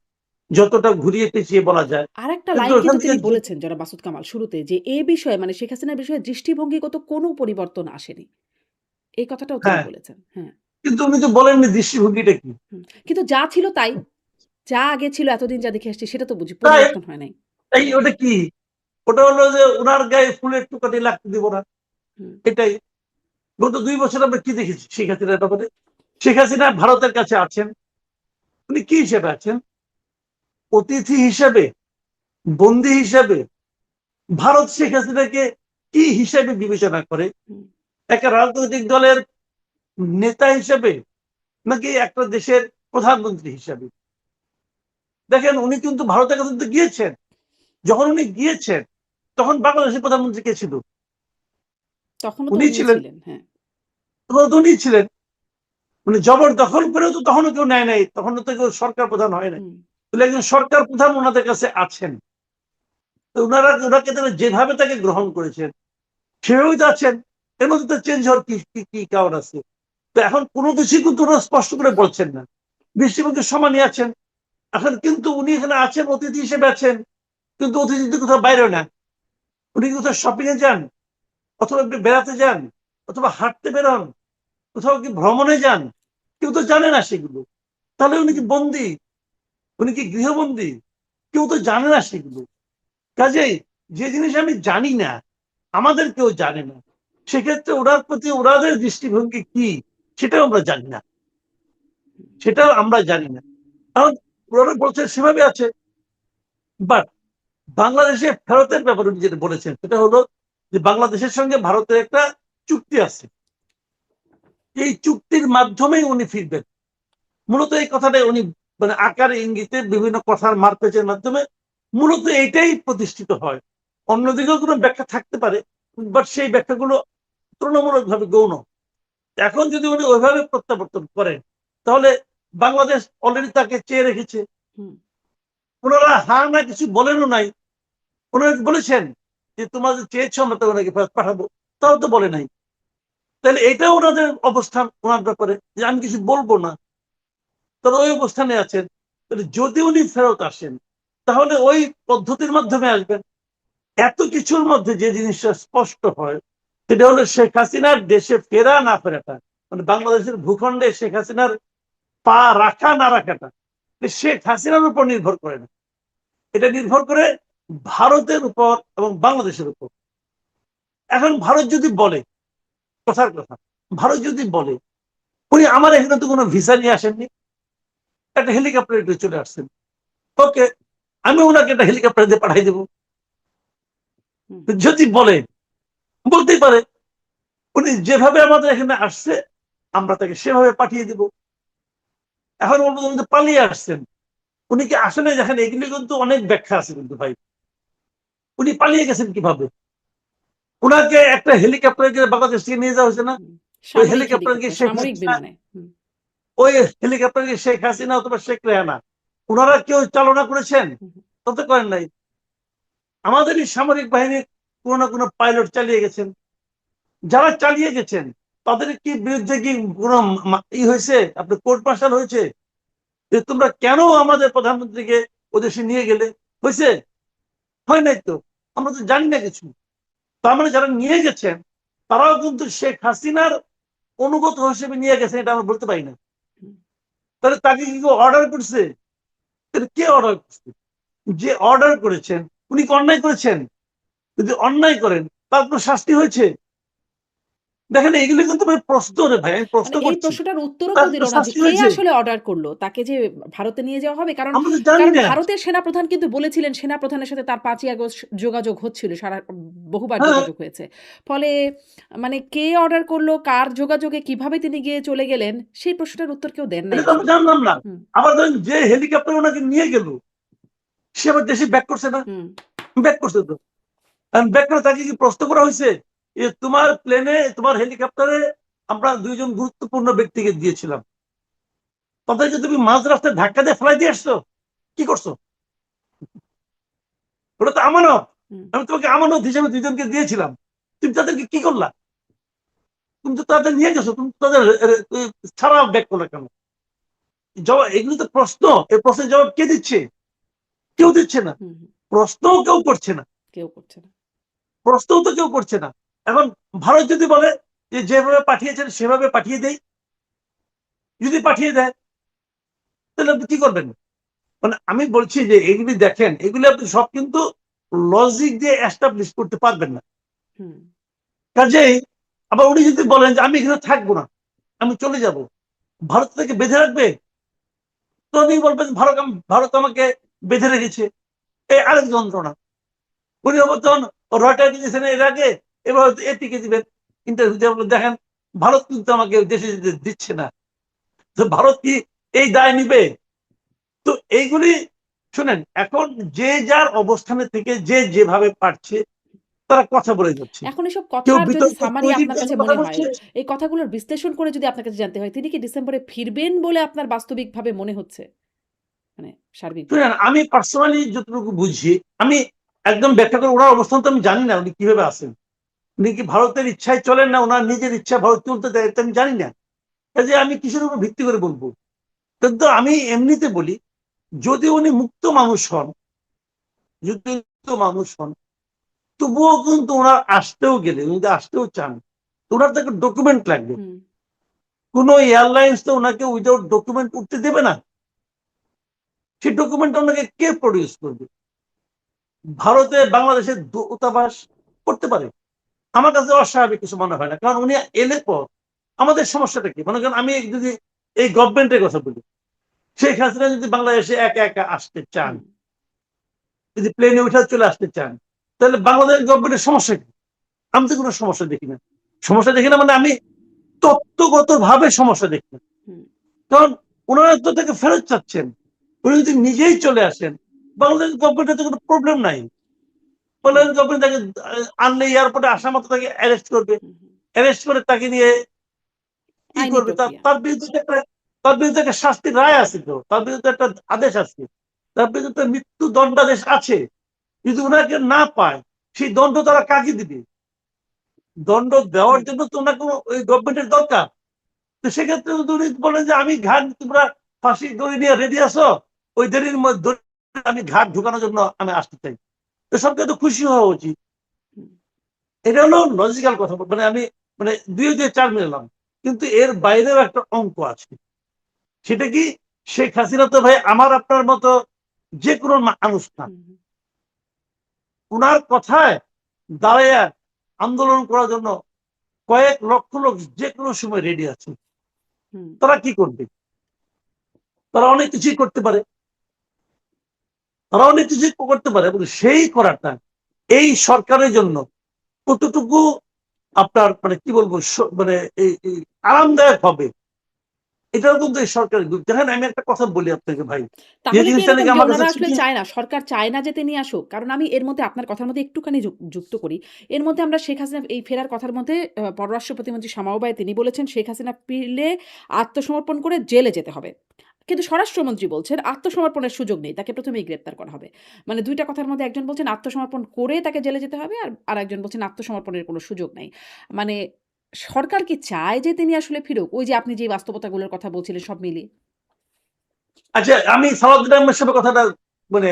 যতটা ঘুরিয়ে পেঁচিয়ে বলা যায়। আরেকটা কিন্তু লাইন ওখান কিন্তু থেকে তিনি বলেছেন জনাব মাসুদ কামাল শুরুতে যে, এ বিষয়ে মানে শেখ হাসিনার বিষয়ে দৃষ্টিভঙ্গিগত কোনো পরিবর্তন আসেনি। এই কথাটাও তিনি হ্যাঁ, বলেছেন। হ্যাঁ, কিন্তু উনি তো বলেননি দৃষ্টিভঙ্গিটা কি। হুম। কিন্তু যা ছিল তাই। যা আগে ছিল এতদিন যা দেখে আসছি সেটা তো বুঝি তাই পরিবর্তন হয় নাই। ওটা কি? ওটা হলো যে উনার গায়ে ফুলের টোকাটি লাগতে দিব না, হুম, এটাই। গত ২ বছর আমরা কি দেখেছি শেখ হাসিনার ব্যাপারে? শেখ হাসিনা ভারতের কাছে আছেন, উনি কি হিসেবে আছেন? অতিথি হিসেবে, বন্দী হিসেবে। ভারত শেখ হাসিনাকে কি হিসেবে বিবেচনা করে? হুম, একটা রাজনৈতিক দলের নেতা হিসেবে, নাকি একটা দেশের প্রধানমন্ত্রী হিসেবে? দেখেন উনি কিন্তু ভারতের কাছে তো গিয়েছেন। যখন উনি গিয়েছেন তখন বাংলাদেশের প্রধানমন্ত্রী কে ছিল? তখনও তো উনি উনিই ছিলেন। ছিলেন। হ্যাঁ, তখন তো উনি ছিলেন। মানে জবরদখল করেও তো তখনও কেউ নেয় নাই, তখনও তো কেউ সরকার প্রধান হয় নাই। হুম, তাহলে একজন সরকার প্রধান ওনাদের কাছে আছেন, তো ওনাকে তারা যেভাবে তাকে গ্রহণ করেছেন সেভাবেই তো আছেন। এর মধ্যে তো চেঞ্জ হওয়ার কি কি কি কারণ আছে? তো এখন কোনো কিছুই কিন্তু ওরা স্পষ্ট করে বলছেন না, দৃষ্টিভঙ্গি সমানই আছেন। এখন কিন্তু উনি এখানে আছেন, অতিথি হিসেবে আছেন, কিন্তু অতিথি তো কোথাও বাইরে না, উনি কোথাও শপিং এ যান, অথবা একটু বেড়াতে যান, অথবা হাঁটতে বেরোন, কোথাও কি ভ্রমণে যান, কেউ তো জানে না সেগুলো। তাহলে উনি কি বন্দী? উনি কি গৃহবন্দী? কেউ তো জানে না সেগুলো। কাজেই যে জিনিস আমি জানি না, আমাদের কেউ জানে না, সেক্ষেত্রে ওনার প্রতি ওনাদের দৃষ্টিভঙ্গি কি সেটাও আমরা জানি না, সেটাও আমরা জানি না। কারণ ওনারা বলছেন সেভাবে আছে। বাট বাংলাদেশে ফেরতের ব্যাপারে উনি যেটা বলেছেন সেটা হলো যে বাংলাদেশের সঙ্গে ভারতের একটা চুক্তি আছে, এই চুক্তির মাধ্যমেই উনি ফিরবেন। মূলত এই কথাটাই উনি মানে আকার ইঙ্গিতে বিভিন্ন কথার মারপেচের মাধ্যমে মূলত এইটাই প্রতিষ্ঠিত হয়। অন্যদিকেও কোনো ব্যাখ্যা থাকতে পারে, বাট সেই ব্যাখ্যাগুলো তুলনামূলকভাবে গৌণ। এখন যদি উনি ওইভাবে প্রত্যাবর্তন করেন, তাহলে বাংলাদেশ অলরেডি তাকে চেয়ে রেখেছে। হুম, ওনারা হা না কিছু বলেনও নাই। ওনারা বলেছেন যে তোমরা যে চেয়েছো আমরা তো ওনাকে ফেরত পাঠাবো, তাও তো বলে নাই। তাহলে এটাও ওনাদের অবস্থান ওনার ব্যাপারে যে আমি কিছু বলবো না, তারা ওই অবস্থানে আছেন। তাহলে যদি উনি ফেরত আসেন, তাহলে ওই পদ্ধতির মাধ্যমে আসবেন। এত কিছুর মধ্যে যে জিনিসটা স্পষ্ট হয় সেটা হলো শেখ হাসিনার দেশে ফেরা না ফেরাটা, মানে বাংলাদেশের ভূখণ্ডে শেখ হাসিনার পা রাখা না রাখাটা শেখ হাসিনার উপর নির্ভর করে না, এটা নির্ভর করে ভারতের উপর এবং বাংলাদেশের উপর। এখন ভারত যদি বলে, কথার কথা, ভারত যদি বলে উনি আমার এখানে তো কোনো ভিসা নিয়ে আসেননি, একটা হেলিকপ্টারে চলে আসছেন, ওকে, আমি ওনাকে একটা হেলিকপ্টার দিয়ে পাঠাই দেবো। হুম, যদি বলে, বলতেই পারে উনি যেভাবে আমাদের এখানে আসছে আমরা তাকে সেভাবে পাঠিয়ে দিব। এখন বলবো উনি তো পালিয়ে আসছেন, উনি কি আসলে দেখেন এগুলি কিন্তু অনেক ব্যাখ্যা আছে কিন্তু ভাই, উনি পালিয়ে গেছেন কিভাবে? ওনাকে একটা হেলিকপ্টারে বাংলাদেশ থেকে নিয়ে যাওয়া হয়েছে না? হুম। ওই সামরিক হেলিকপ্টার গিয়ে হেলিকপ্টার, শেখ সামরিক হাসিনা, বিমানে। হুম, ওই হেলিকপ্টার গিয়ে শেখ হাসিনা অথবা শেখ রেহানা ওনারা কেউ চালনা করেছেন? হুম, তত করেন নাই। আমাদেরই সামরিক বাহিনীর কোনো না কোনো পাইলট চালিয়ে গেছেন। যারা চালিয়ে গেছেন তাদের কি বিরুদ্ধে কি কোনো ই হয়েছে, আপনার কোর্ট মার্শাল হয়েছে যে তোমরা কেন আমাদের প্রধানমন্ত্রীকে ওদেশে নিয়ে গেলে? হয়েছে? হয় নাই তো, আমরা তো জানি না কিছু। তার মানে যারা নিয়ে গেছেন তারাও কিন্তু শেখ হাসিনার অনুগত হিসেবে নিয়ে গেছেন, এটা আমরা বলতে পারি না। হুম। তাহলে তাকে কি অর্ডার করছে? তাহলে কে অর্ডার করছে? যে অর্ডার করেছেন উনি কি অন্যায় করেছেন? যদি অন্যায় করেন তার কোনো শাস্তি হয়েছে? দেখেন এগুলো কিন্তু ভাই প্রশ্ন রে ভাই, আমি প্রশ্ন মানে এই করছি, প্রশ্নটার উত্তরও তার কেউ দিল কোনো না যে শাস্তি কে হয়েছে? আসলে অর্ডার করলো তাকে যে ভারতে নিয়ে যাওয়া হবে। কারণ আমরা তো জানি কারণ না। ভারতের সেনাপ্রধান কিন্তু বলেছিলেন সেনাপ্রধানের সাথে তার ৫ই আগস্ট যোগাযোগ হচ্ছিল, বহুবার হ্যাঁ, যোগাযোগ হয়েছে। ফলে মানে কে অর্ডার করলো, কার যোগাযোগে কিভাবে তিনি গিয়ে চলে গেলেন সেই প্রশ্নটার উত্তর কেউ দেন নাই এটা তো আমরা আসলে। জানলাম না। হুম, আবার ধরেন যে হেলিকপ্টার ওনাকে নিয়ে গেল সে আবার দেশে ব্যাক করছে না? হুম, ব্যাক করছে তো। ব্যাক করে তাকে কি প্রশ্ন করা হয়েছে যে তোমার প্লেনে তোমার হেলিকপ্টারে আমরা দুইজন গুরুত্বপূর্ণ ব্যক্তিকে দিয়েছিলাম, তাদেরকে তুমি মাঝ রাস্তায় ধাক্কা দিয়ে ফেলাই দিয়ে আসছো, কি করছো? ওটা তো আমানত। হুম, আমি তোমাকে আমানত হিসেবে দুইজনকে দিয়েছিলাম, তুমি তাদেরকে কি করলা? তুমি তো তাদের নিয়ে গেছো, তুমি তো তাদের ছাড়া ব্যাক করলে কেন? জবাব, এগুলো তো প্রশ্ন। এই প্রশ্নের জবাব কে দিচ্ছে? কেউ দিচ্ছে না। হুম, হুম। প্রশ্নও কেউ করছে না। কেউ করছে না। প্রশ্নও তো কেউ করছে না। এখন ভারত যদি বলে যে যেভাবে পাঠিয়েছেন সেভাবে পাঠিয়ে দেই, যদি পাঠিয়ে দেয় তাহলে আপনি কি করবেন? মানে আমি বলছি যে এগুলি দেখেন, এগুলি আপনি সব কিন্তু লজিক দিয়ে এস্টাবলিশ করতে পারবেন না। হুম, কাজেই আবার উনি যদি বলেন যে আমি এখানে থাকবো না, আমি চলে যাব, ভারত থেকে বেঁধে রাখবে, তো উনি বলবেন ভারত আমাকে বেঁধে রেখেছে, এই আরেক যন্ত্রণা। উনি আবার তখন রয়টার দিয়েছেন এর আগে, এবার হয়তো এপিকে দিবেন ইন্টারভিউ, দেখেন ভারত কিন্তু আমাকে দেশে যেতে দিচ্ছে না, তো ভারত কি এই দায় নিবে? তো এইগুলি শুনেন, এখন যে যার অবস্থানে থেকে যে যেভাবে পারছে তারা কথা বলে যাচ্ছে। এখন এসব কেউ কথার যদি বিতর্ক সামারি তৈরির আপনার জন্য কাছে কথা মনে হয়, বলছে। এই কথাগুলোর বিশ্লেষণ করে যদি আপনার কাছে জানতে হয়, তিনি কি ডিসেম্বরে ফিরবেন বলে আপনার বাস্তবিকভাবে মনে হচ্ছে? মানে সার্বিকভাবে? শুনেন, আমি পার্সোনালি যতটুকু বুঝি, আমি একদম ব্যাখ্যা করে ওনার অবস্থান তো আমি জানি না উনি কিভাবে আছেন। উনি কি ভারতের ইচ্ছায় চলেন না ওনার নিজের ইচ্ছা ভারত চলতে দেয়, এটা আমি জানি না। কাজে আমি কিসের উপর ভিত্তি করে বলবো? কিন্তু আমি এমনিতে বলি যদি উনি মুক্ত মানুষ হন, যদি মুক্ত মানুষ হন, তবুও কিন্তু ওনার আসতেও গেলে, উনি যদি আসতেও চান, ওনার তো একটা ডকুমেন্ট লাগবে। কোনো এয়ারলাইন্স তো ওনাকে উইদাউট ডকুমেন্ট উঠতে দেবে না। সেই ডকুমেন্ট ওনাকে কে প্রডিউস করবে? ভারতে বাংলাদেশের দূতাবাস করতে পারে। আমার কাছে অস্বাভাবিক কিছু মনে হয় না, কারণ উনি এলে পর আমাদের সমস্যাটা কি? মনে করেন আমি যদি এই গভর্নমেন্টের কথা বলি, শেখ হাসিনা যদি বাংলাদেশে একা একা আসতে চান, যদি প্লেনে উঠে চলে আসতে চান, তাহলে বাংলাদেশ গভর্নমেন্টের সমস্যা কি? আমি তো কোনো সমস্যা দেখি না। সমস্যা দেখি না মানে আমি তত্ত্বগত ভাবে সমস্যা দেখি না। কারণ ওনারা তো তাকে ফেরত চাচ্ছেন, উনি যদি নিজেই চলে আসেন, বাংলাদেশ গভর্নমেন্টের তো কোনো প্রবলেম নাই। বাংলাদেশ গভর্নমেন্ট তাকে আনলে এয়ারপোর্টে আসার মতো তাকে অ্যারেস্ট করবে, অ্যারেস্ট করে তাকে নিয়ে কি আইনি করবে? প্রক্রিয়া। তার বিরুদ্ধে একটা শাস্তির রায় আছে, তো তার বিরুদ্ধে একটা আদেশ আছে, তার বিরুদ্ধে মৃত্যু দণ্ডাদেশ আছে। যদি ওনাকে না পায়, সেই দণ্ড তারা কাকে দিবে? দণ্ড দেওয়ার জন্য তো ওনাকে ওই গভর্নমেন্টের দরকার। তো সেক্ষেত্রে যদি উনি বলেন যে আমি ঘাট, তোমরা ফাঁসি দড়ি নিয়ে রেডি আছো, ওই দড়ির মধ্যে আমি ঘাট ঢুকানোর জন্য আমি আসতে চাই, তো সবকে তো খুশি হওয়া উচিত। এটা হলো লজিক্যাল কথা। মানে আমি মানে 2 দিয়ে 4 মিলালাম, কিন্তু এর বাইরেও একটা অঙ্ক আছে। সেটা কি? শেখ হাসিনা তো ভাই আমার আপনার মতো যে কোনো মানুষ না। উনার কথায় দাঁড়াইয়া আন্দোলন করার জন্য কয়েক লক্ষ লোক যে কোনো সময় রেডি আছে। তারা কি করবে? তারা অনেক কিছুই করতে পারে, তারা অনেক কিছুই করতে পারে, এবং সেই করাটা এই সরকারের জন্য কতটুকু আপনার মানে কি বলবো, মানে এই আরামদায়ক হবে, এটাও কিন্তু এই সরকারের দেখেন। আমি একটা কথা বলি আপনাকে ভাই, যে তাহলে কি জিনিসটা এরকম নাকি যে আমার কাছে ওনারা আসলে চায় না, সরকার চায় না যে তিনি আসুক? কারণ আমি এর মধ্যে আপনার কথার মধ্যে একটুখানি যুক্ত করি। এর মধ্যে আমরা শেখ হাসিনা এই ফেরার কথার মধ্যে পররাষ্ট্র প্রতিমন্ত্রী শামা ওবায় তিনি বলেছেন শেখ হাসিনা ফিরলে আত্মসমর্পণ করে জেলে যেতে হবে। কিন্তু স্বরাষ্ট্রমন্ত্রী বলছেন আত্মসমর্পণের সুযোগ নেই। তাকে প্রথমেই গ্রেপ্তার করা হবে। মানে ২ টা কথার মধ্যে একজন বলছেন আত্মসমর্পণ করে তাকে জেলে যেতে হবে, আর আরেকজন বলছেন আত্মসমর্পণের কোনো সুযোগ নাই। মানে সরকার কি চায় যে তিনি আসলে ফিরুক? ওই যে আপনি যে বাস্তবতাগুলোর কথা বলছিলেন সব মিলিয়ে? আচ্ছা, আমি সালাউদ্দিন আহমেদ সাহেবের কথাটা মানে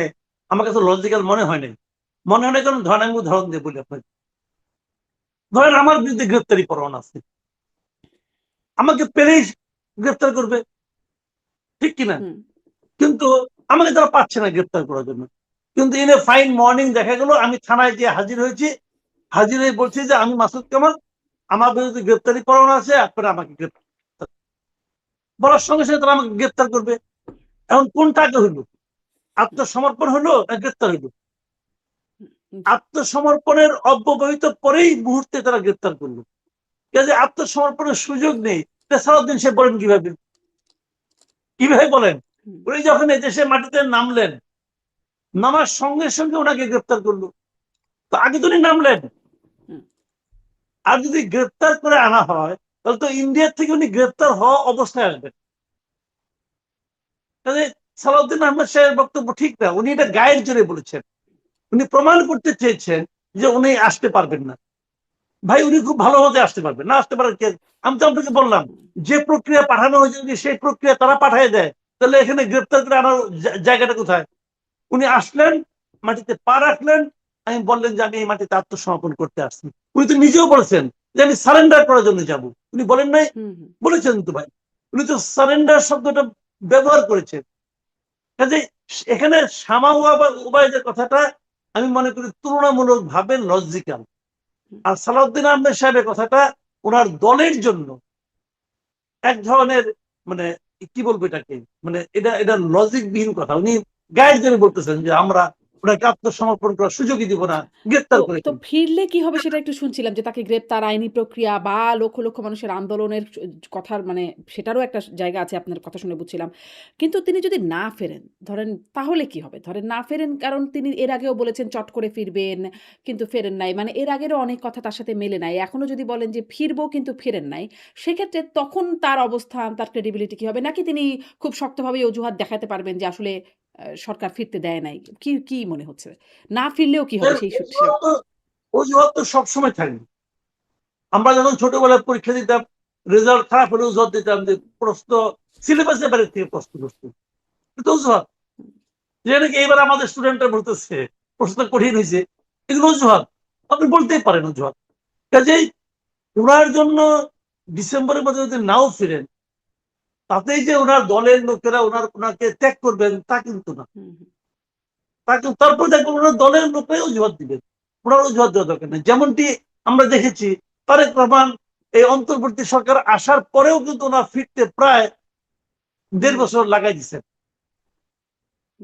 আমার কাছে লজিক্যাল মনে হয় নাই। মনে হয় না, কারণ ধরেন আমি উদাহরণ দিয়ে বলি আপনাকে। ধরেন আমার বিরুদ্ধে গ্রেপ্তারি পরোয়ানা আছে, আমাকে পেলেই গ্রেপ্তার করবে, ঠিক কিনা? হুম, কিন্তু আমাকে তারা পাচ্ছে না গ্রেপ্তার করার জন্য। কিন্তু ইন এ ফাইন মর্নিং দেখা গেল আমি থানায় গিয়ে হাজির হয়েছি, হাজির হয়ে বলছি যে আমি মাসুদ কামাল, আমার বিরুদ্ধে গ্রেপ্তারি পরোয়ানা আছে, আপনারা আমাকে গ্রেপ্তার বলার সঙ্গে সঙ্গে তারা আমাকে গ্রেপ্তার করবে। এখন কোনটা আগে হইল? আত্মসমর্পণ হলো না গ্রেপ্তার হইলো? জি। আত্মসমর্পণের অব্যবহিত পরেই মুহূর্তে তারা গ্রেপ্তার করলো। কাজে আত্মসমর্পণের সুযোগ নেই, সালাউদ্দিন সাহেব বলেন কিভাবে? কিভাবে বলেন? হুম, উনি যখন এই দেশের মাটিতে নামলেন, নামার সঙ্গে সঙ্গে ওনাকে গ্রেপ্তার করলো। তো আগে তো উনি নামলেন, হুম, আর যদি গ্রেপ্তার করে আনা হয়, তাহলে তো ইন্ডিয়া থেকে উনি গ্রেপ্তার হওয়া অবস্থায় আসবেন। কাজে সালাউদ্দিন আহমেদ সাহেবের বক্তব্য ঠিক না, উনি এটা গায়ের জোরে বলেছেন। উনি প্রমাণ করতে চেয়েছেন যে উনি আসতে পারবেন না। ভাই উনি খুব ভালো মতে আসতে পারবেন না, আসতে পারার কে? আমি তো আপনাকে বললাম, যে প্রক্রিয়া পাঠানো হয়েছে যদি সেই প্রক্রিয়া তারা পাঠিয়ে দেয়, তাহলে এখানে গ্রেপ্তার করে আনার জায়গাটা কোথায়? উনি আসলেন, মাটিতে পা রাখলেন, আমি বললেন যে আমি এই মাটিতে আত্মসমর্পণ করতে আসছি। উনি তো নিজেও বলেছেন যে আমি সারেন্ডার করার জন্য যাব। উনি বলেন নাই? হুম, হুম। বলেছেন তো ভাই। উনি তো সারেন্ডার শব্দটা ব্যবহার করেছেন। কাজে এখানে শামা ওবায়দের কথাটা আমি মনে করি তুলনামূলক ভাবে লজিক্যাল। আর সালাউদ্দিন আহমেদ সাহেবের কথাটা ওনার দলের জন্য এক ধরনের মানে কি বলবো এটাকে, মানে এটা লজিকবিহীন কথা। উনি গায়ের জোরে বলতেছেন যে আমরা ওনাকে আত্মসমর্পণ করার সুযোগই দিব না, তো গ্রেপ্তার করে তো ফেলবো। ফিরলে কি হবে সেটা একটু শুনছিলাম যে তাকে গ্রেপ্তার, আইনি প্রক্রিয়া বা লক্ষ, লক্ষ মানুষের আন্দোলনের কথার মানে সেটারও একটা জায়গা আছে আপনার কথা শুনে বুঝছিলাম। কিন্তু তিনি যদি না ফেরেন, ধরেন তাহলে কি হবে? ধরেন না ফেরেন, কারণ তিনি এর আগেও বলেছেন চট করে ফিরবেন, কিন্তু ফেরেন নাই। মানে এর আগেরও অনেক কথা তার সাথে মেলে নাই। এখনো যদি বলেন যে ফিরবো কিন্তু ফেরেন নাই, সেক্ষেত্রে তখন তার অবস্থান, তার ক্রেডিবিলিটি কি হবে? নাকি তিনি খুব শক্তভাবে অজুহাত দেখাতে পারবেন যে আসলে সরকার ফিরতে দেয় নাই? কি মনে হচ্ছে? না ফিরলেও কি হবে সেই অজুহাত তো সবসময় থাকবে। আমরা যখন ছোটবেলায় পরীক্ষা দিতাম, রেজাল্ট খারাপ হলে অজুহাত দিতাম যে প্রশ্ন সিলেবাসের বাইরে থেকে প্রশ্ন করছে, এটা অজুহাত। যে নাকি এইবার আমাদের স্টুডেন্টরা বলতেছে প্রশ্ন কঠিন হয়েছে, এগুলো অজুহাত, আপনি বলতেই পারেন অজুহাত। কাজেই ওনার জন্য ডিসেম্বরের মধ্যে যদি নাও ফিরেন, তাতেই যে ওনার দলের লোকেরা ওনাকে ত্যাগ করবেন তা কিন্তু না। তারপর দেখবেন ওনার দলের লোকরাই অজুহাত দিবেন, ওনার অজুহাত দেওয়া দরকার নেই। যেমনটি আমরা দেখেছি তারেক রহমান এই অন্তর্বর্তী সরকার আসার পরেও কিন্তু ওনার ফিরতে প্রায় 1.5 বছর লাগাই দিচ্ছেন,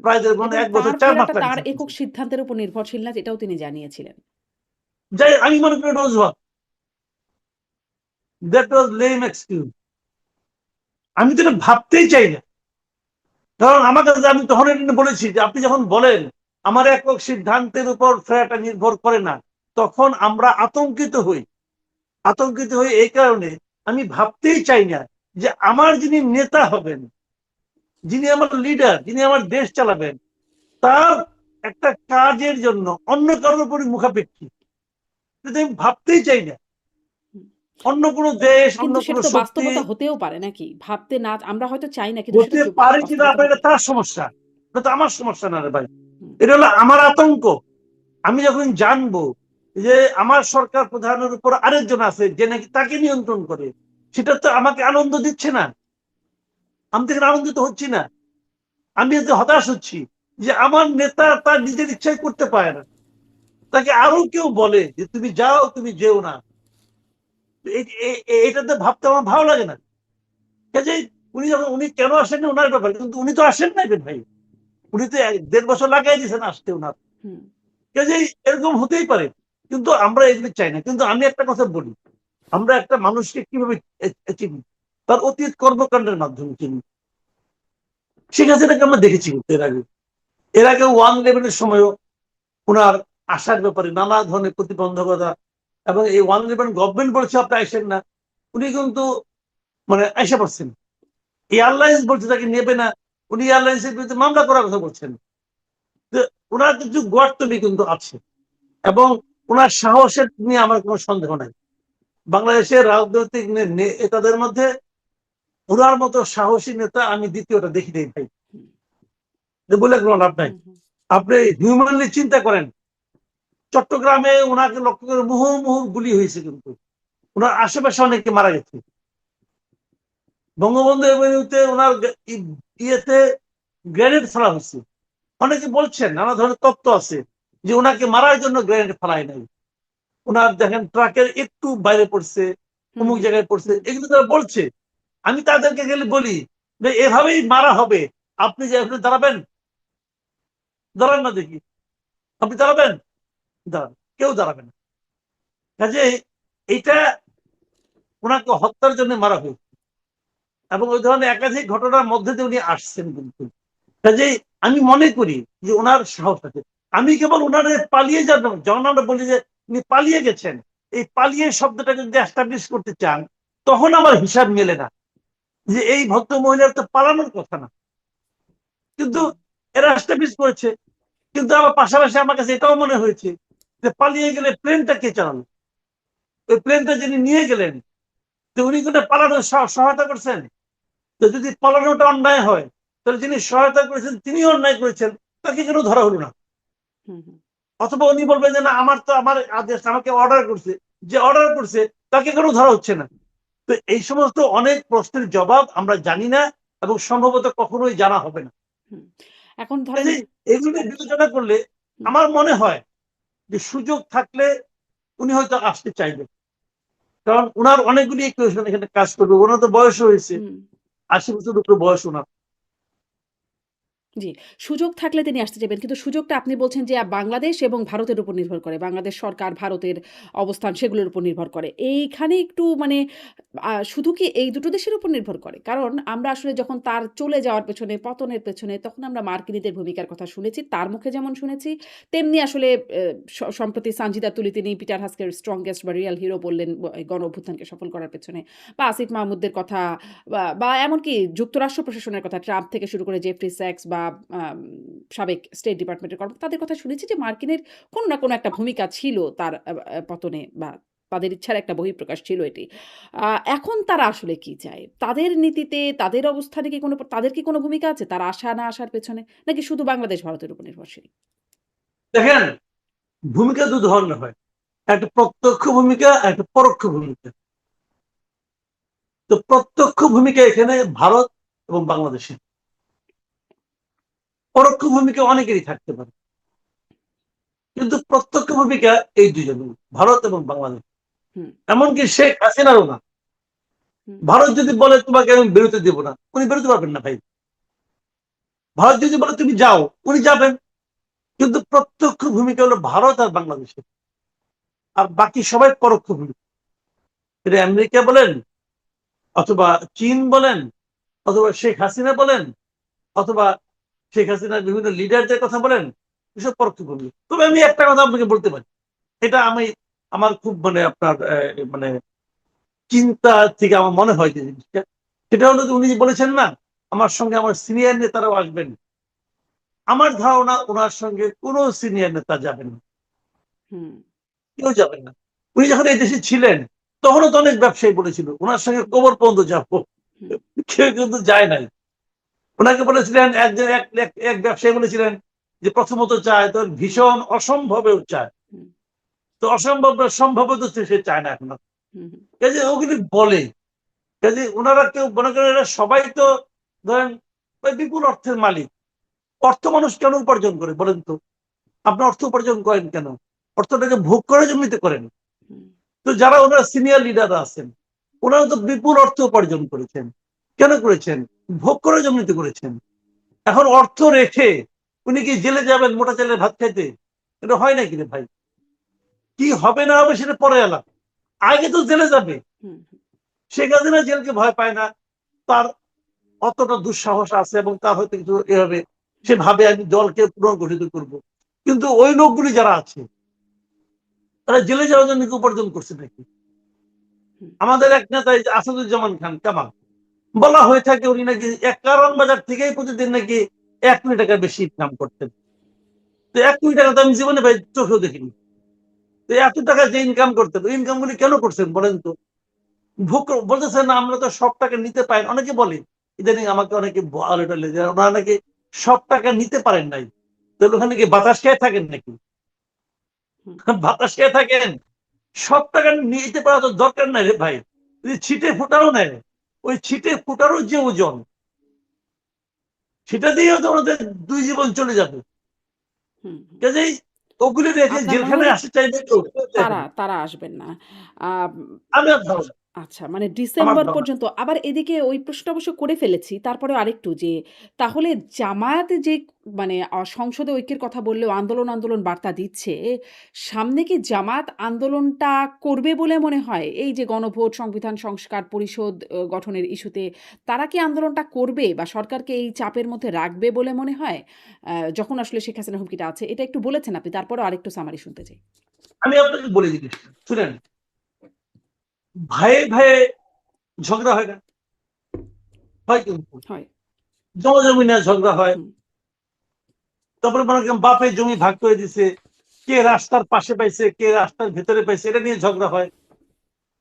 প্রায় এবং 1 বছর তার 4 মাস ফেরাটা তার লাগিয়েছেন। একক সিদ্ধান্তের উপর নির্ভরশীল না, এটাও তিনি জানিয়েছিলেন। যাই আমি মনে করি এটা অজুহাত, দ্যাট ওয়াজ লেম এক্সকিউজ। আমি তো এটা ভাবতেই চাই না, কারণ আমার কাছে আমি তখন এটা বলেছি যে আপনি যখন বলেন আমার একক সিদ্ধান্তের উপর ফেরাটা নির্ভর করে না, তখন আমরা আতঙ্কিত হই। আতঙ্কিত হই এই কারণে আমি ভাবতেই চাই না যে আমার যিনি নেতা হবেন, যিনি আমার লিডার, যিনি আমার দেশ চালাবেন, তার একটা কাজের জন্য অন্য কারোর উপর মুখাপেক্ষী, এটা আমি ভাবতেই চাই না। অন্য কোনো দেশ, অন্য কিন্তু কোনো সেটা তো শক্তি বাস্তবতা হতেও পারে নাকি? ভাবতে না আমরা হয়তো চাই না, কিন্তু সেটা হতে পারে কিনা বাস্তবতা আপনার, এটা হতে তার সমস্যা, এটা তো আমার সমস্যা না রে ভাই। হুম, এটা হলো আমার আতঙ্ক। আমি যখন জানবো যে আমার সরকার প্রধানের উপর আরেকজন আছে যে নাকি তাকে নিয়ন্ত্রণ করে, সেটা তো আমাকে আনন্দ দিচ্ছে না, আমি তো এখানে আনন্দিত হচ্ছি না। আমি এতে হতাশ হচ্ছি যে আমার নেতা তার নিজের ইচ্ছাই করতে পারে না, তাকে আরো কেউ বলে যে তুমি যাও, তুমি যেও না। এটাতে ভাবতে আমার ভালো লাগে না। কাজেই উনি কেন আসেন না ওনার ব্যাপার, কিন্তু উনি তো আসেন নাই রে ভাই, উনি তো 1.5 বছর লাগাই দিয়েছেন আসতে ওনার। হুম, কাজেই এরকম হতেই পারে, কিন্তু আমরা এগুলো চাই না। কিন্তু আমি একটা কথা বলি, আমরা একটা মানুষকে কিভাবে চিনি, তার অতীত কর্মকাণ্ডের মাধ্যমে চিনি। শেখ হাসিনাকে আমরা দেখেছি এর আগে 1-11-এর সময়ও ওনার আসার ব্যাপারে নানা ধরনের প্রতিবন্ধকতা, এবং এই 1-11 গভর্নমেন্ট বলছে আপনি আইসেন না, উনি কিন্তু মানে আইসা পড়ছেন। এয়ারলাইন্স বলছে তাকে নেবে না, উনি এয়ারলাইন্সের বিরুদ্ধে মামলা করার কথা বলছেন। ওনার কিছু গর্তমি কিন্তু আছে, এবং ওনার সাহসের নিয়ে আমার কোনো সন্দেহ নাই। বাংলাদেশের রাজনৈতিক নেতাদের মধ্যে ওনার মতো সাহসী নেতা আমি দ্বিতীয়টা দেখি নাই ভাই, হুম, বলে কোনো লাভ নাই। হুম, হুম, আপনি হিউম্যানলি চিন্তা করেন, চট্টগ্রামে ওনাকে লক্ষ্য করে মুহুর্মুহু গুলি হয়েছে, কিন্তু ওনার আশেপাশে অনেকে মারা গেছে। বঙ্গবন্ধু এভিনিউতে ওনার ইয়েতে গ্রেনেড ফেলা হয়েছে। অনেকে বলছেন, নানা ধরনের তত্ত্ব আছে যে ওনাকে মারার জন্য গ্রেনেড ফেলায় নাই, ওনার দেখেন ট্রাকের একটু বাইরে পড়ছে, হুম, অমুক হুম, জায়গায় পড়ছে, হুম, এগুলো তারা বলছে। আমি তাদেরকে গেলে বলি যে এভাবেই মারা হবে, আপনি যে এখানে দাঁড়াবেন, দাঁড়ান না দেখি, আপনি দাঁড়াবেন, দাঁড়ান, কেউ দাঁড়াবে না। কাজে এটা ওনাকে হত্যার জন্য মারা হয়েছে, এবং ওই ধরনের একাধিক ঘটনার মধ্যে দিয়ে উনি আসছেন। কিন্তু কাজেই আমি মনে করি যে ওনার সাহস আছে। আমি কেবল ওনার পালিয়ে যাবো, যখন আমরা বলি যে উনি পালিয়ে গেছেন, এই পালিয়ে শব্দটাকে যদি এস্টাবলিশ করতে চান, তখন আমার হিসাব মেলে না যে এই ভদ্র মহিলার তো পালানোর কথা না, কিন্তু হুম, এরা এস্টাবলিশ করেছে। কিন্তু আমার পাশাপাশি আমার কাছে এটাও মনে হয়েছে যে পালিয়ে গেলে প্লেনটা কে চালানো, ওই প্লেনটা যিনি নিয়ে গেলেন, তো উনি কিন্তু পালানোর সহায়তা করছেন। তো যদি পালানোটা অন্যায় হয়, তাহলে যিনি সহায়তা করেছেন তিনি অন্যায় করেছেন, তাকে কেন ধরা হলো না? হুম, হুম, অথবা উনি বলবেন যে না, আমার তো আমার আদেশ, আমাকে অর্ডার করছে, যে অর্ডার করছে তাকে কেন ধরা হচ্ছে না? তো এই সমস্ত অনেক প্রশ্নের জবাব আমরা জানি না, এবং সম্ভবত কখনোই জানা হবে না। হুম। এখন ধরেন কাজেই এগুলো নিয়ে বিবেচনা করলে হুম, আমার মনে হয় যে সুযোগ থাকলে উনি হয়তো আসতে চাইবেন, কারণ উনার অনেকগুলি ইকুয়েশন এখানে কাজ করবে। ওনার তো বয়স হয়েছে, হুম। 80 বছর উপরে বয়স ওনার। জি, সুযোগ থাকলে তিনি আসতে চাইবেন। কিন্তু সুযোগটা আপনি বলছেন যে বাংলাদেশ এবং ভারতের উপর নির্ভর করে। বাংলাদেশ সরকার, ভারতের অবস্থান সেগুলোর উপর নির্ভর করে। এইখানে একটু মানে শুধু কি এই দুটো দেশের উপর নির্ভর করে? কারণ আমরা আসলে যখন তার চলে যাওয়ার পেছনে, পতনের পেছনে তখন আমরা মার্কিনীদের ভূমিকার কথা শুনেছি। তার মুখে যেমন শুনেছি, তেমনি আসলে সম্প্রতি সানজিদা তুলি তিনি পিটার হাস্কের স্ট্রংগেস্ট বা রিয়াল হিরো বললেন এই গণ অভ্যুত্থানকে সফল করার পেছনে। বা আসিফ মাহমুদের কথা বা এমনকি যুক্তরাষ্ট্র প্রশাসনের কথা, ট্রাম্প থেকে শুরু করে জেফ্রি স্যাক্স বা আম সাবেক স্টেট ডিপার্টমেন্টের কর্মকর্তা তাদের কথা শুনেছি যে মার্কিনের কোনো না কোনো একটা ভূমিকা ছিল তার পতনে বা তাদের ইচ্ছার একটা বহিঃপ্রকাশ ছিল এটি। এখন তারা আসলে কি চায়? তাদের নীতিতে, তাদের অবস্থানে কি তাদের কি কোনো ভূমিকা আছে? তারা আসা না আসার পেছনে? নাকি শুধু বাংলাদেশ ভারতের উপর নির্ভরশীল? দেখেন, ভূমিকা দু ধরনের হয়, একটা প্রত্যক্ষ ভূমিকা, একটা পরোক্ষ ভূমিকা। তো প্রত্যক্ষ ভূমিকা এখানে ভারত এবং বাংলাদেশে, পরোক্ষ ভূমিকা অনেকেরই থাকতে পারে, কিন্তু প্রত্যক্ষ ভূমিকা এই দুজন, ভারত এবং বাংলাদেশ। হুম, এমনকি শেখ হাসিনারও না। হুম, ভারত যদি বলে তোমাকে আমি বেরোতে দেবো না, উনি বেরোতে পারবেন না ভাই। ভারত যদি বলে তুমি যাও, উনি যাবেন। কিন্তু প্রত্যক্ষ ভূমিকা হলো ভারত আর বাংলাদেশের, আর বাকি সবাই পরোক্ষ ভূমিকা। এটা আমেরিকা বলেন, অথবা চীন বলেন, অথবা শেখ হাসিনা বলেন, অথবা শেখ হাসিনার বিভিন্ন লিডারদের কথা বলেন, এসব পরোক্ষ ভূমিকা। তবে আমি একটা কথা আপনাকে বলতে পারি, এটা আমি আমার খুব মানে আপনার মানে চিন্তা থেকে আমার মনে হয় যে জিনিসটা, সেটা হলো যে উনি যে বলেছেন না আমার সঙ্গে আমার সিনিয়র নেতারাও আসবেন, আমার ধারণা ওনার সঙ্গে কোনো সিনিয়র নেতা যাবেন না, হুম, কেউ যাবেন না। উনি যখন এই দেশে ছিলেন তখনও তো অনেক ব্যবসায়ী বলেছিল ওনার সঙ্গে কবর পর্যন্ত যাবো, হুম, কেউ কিন্তু যায় নাই। ওনাকে বলেছিলেন একজন এক ব্যবসায়ী বলেছিলেন যে প্রথমত চায় তো ভীষণ অসম্ভবেও চায়, হুম, তো অসম্ভব সম্ভব তো সে চায় না এখন। হুম, হুম, কাজে ওগুলি বলে, কাজে ওনারা কেউ মনে করেন এরা সবাই তো ধরেন ওই বিপুল অর্থের মালিক। অর্থ মানুষ কেন উপার্জন করে বলেন তো? আপনি অর্থ উপার্জন করেন কেন? অর্থটাকে ভোগ করার জন্যই তো করেন। হুম, তো যারা ওনারা সিনিয়র লিডাররা আছেন, ওনারা তো বিপুল অর্থ উপার্জন করেছেন। কেন করেছেন? ভোগ করার জন্যই তো করেছেন। এখন অর্থ রেখে উনি কি জেলে যাবেন মোটা চালের ভাত খাইতে? এটা হয় নাকি রে ভাই? কি হবে না হবে সেটা পরে এলাম, আগে তো জেলে যাবে। হুম, শেখ হাসিনা জেলকে ভয় পায় না, তার অতটা দুঃসাহস আছে এবং তার হয়তো কিছু এভাবে সে ভাবে আমি দলকে পুনর্গঠিত করব। কিন্তু ওই লোকগুলি যারা আছে তারা জেলে যাওয়ার জন্য কি উপার্জন করছে নাকি? হুম, আমাদের এক নেতা এই যে আসাদুজ্জামান খান কামাল, বলা হয়ে থাকে উনি নাকি এক কারণ বাজার থেকেই প্রতিদিন নাকি 1 কোটি টাকার বেশি ইনকাম করতেন। তো 1 কোটি টাকা তো আমি জীবনে ভাই চোখেও দেখিনি। তো এত টাকা যে ইনকাম করতেন, ওই ইনকাম গুলি কেন করছেন বলেন তো? ভোগ বলতেছেন না আমরা তো সব টাকা নিতে পারি, অনেকে বলে ইদানিং আমাকে অনেকে বলে টলে যে ওনারা নাকি সব টাকা নিতে পারেন নাই। তাহলে ওখানে কি বাতাস খেয়ে থাকেন নাকি? হুম। বাতাস খেয়ে থাকেন? সব টাকা নিতে পারা তো দরকার নাই রে ভাই। যদি ছিটে ফোটারও নেয়, ওই ছিটে ফোটারও যে ওজন, সেটা দিয়েও তো আমাদের 2 জীবন চলে যাবে। হুম, হুম। কাজেই ওগুলি রেখে আপনার মনে জেলখানায় হয় যে আসতে চাইবে কেউ চাইবে তারা না। তারা আসবেন না। আম আমি আর ধারণা, আচ্ছা, মানে আমার ডিসেম্বর ধারণা। পর্যন্ত আবার এদিকে ওই প্রশ্নটা অবশ্য করে ফেলেছি। তারপরেও আরেকটু যে তাহলে জামায়াতে যে মানে সংসদে ঐক্যের কথা বললেও আন্দোলন বার্তা দিচ্ছে, সামনে কি জামায়াত আন্দোলনটা করবে বলে মনে হয়? এই যে গণভোট, সংবিধান সংস্কার পরিষদ গঠনের ইস্যুতে তারা কি আন্দোলনটা করবে বা সরকারকে এই চাপের মধ্যে রাখবে বলে মনে হয়? যখন আসলে শেখ হাসিনার হুমকিটা আছে। এটা একটু বলেছেন আপনি। তারপরেও আরেকটু সামারি শুনতে চাই। আমি আপনাকে বলে দিই জিনিসটা। শুনেন, ভাইয়ে ভাইয়ে ঝগড়া হয় না? হয় কিন্তু। হয়। জমি নিয়ে ঝগড়া হয়। হুম, তারপরে মনে করেন বাপের জমি ভাগ করে দিছে, কে রাস্তার পাশে পাইছে, কে রাস্তার ভেতরে পাইছে, এটা নিয়ে ঝগড়া হয়।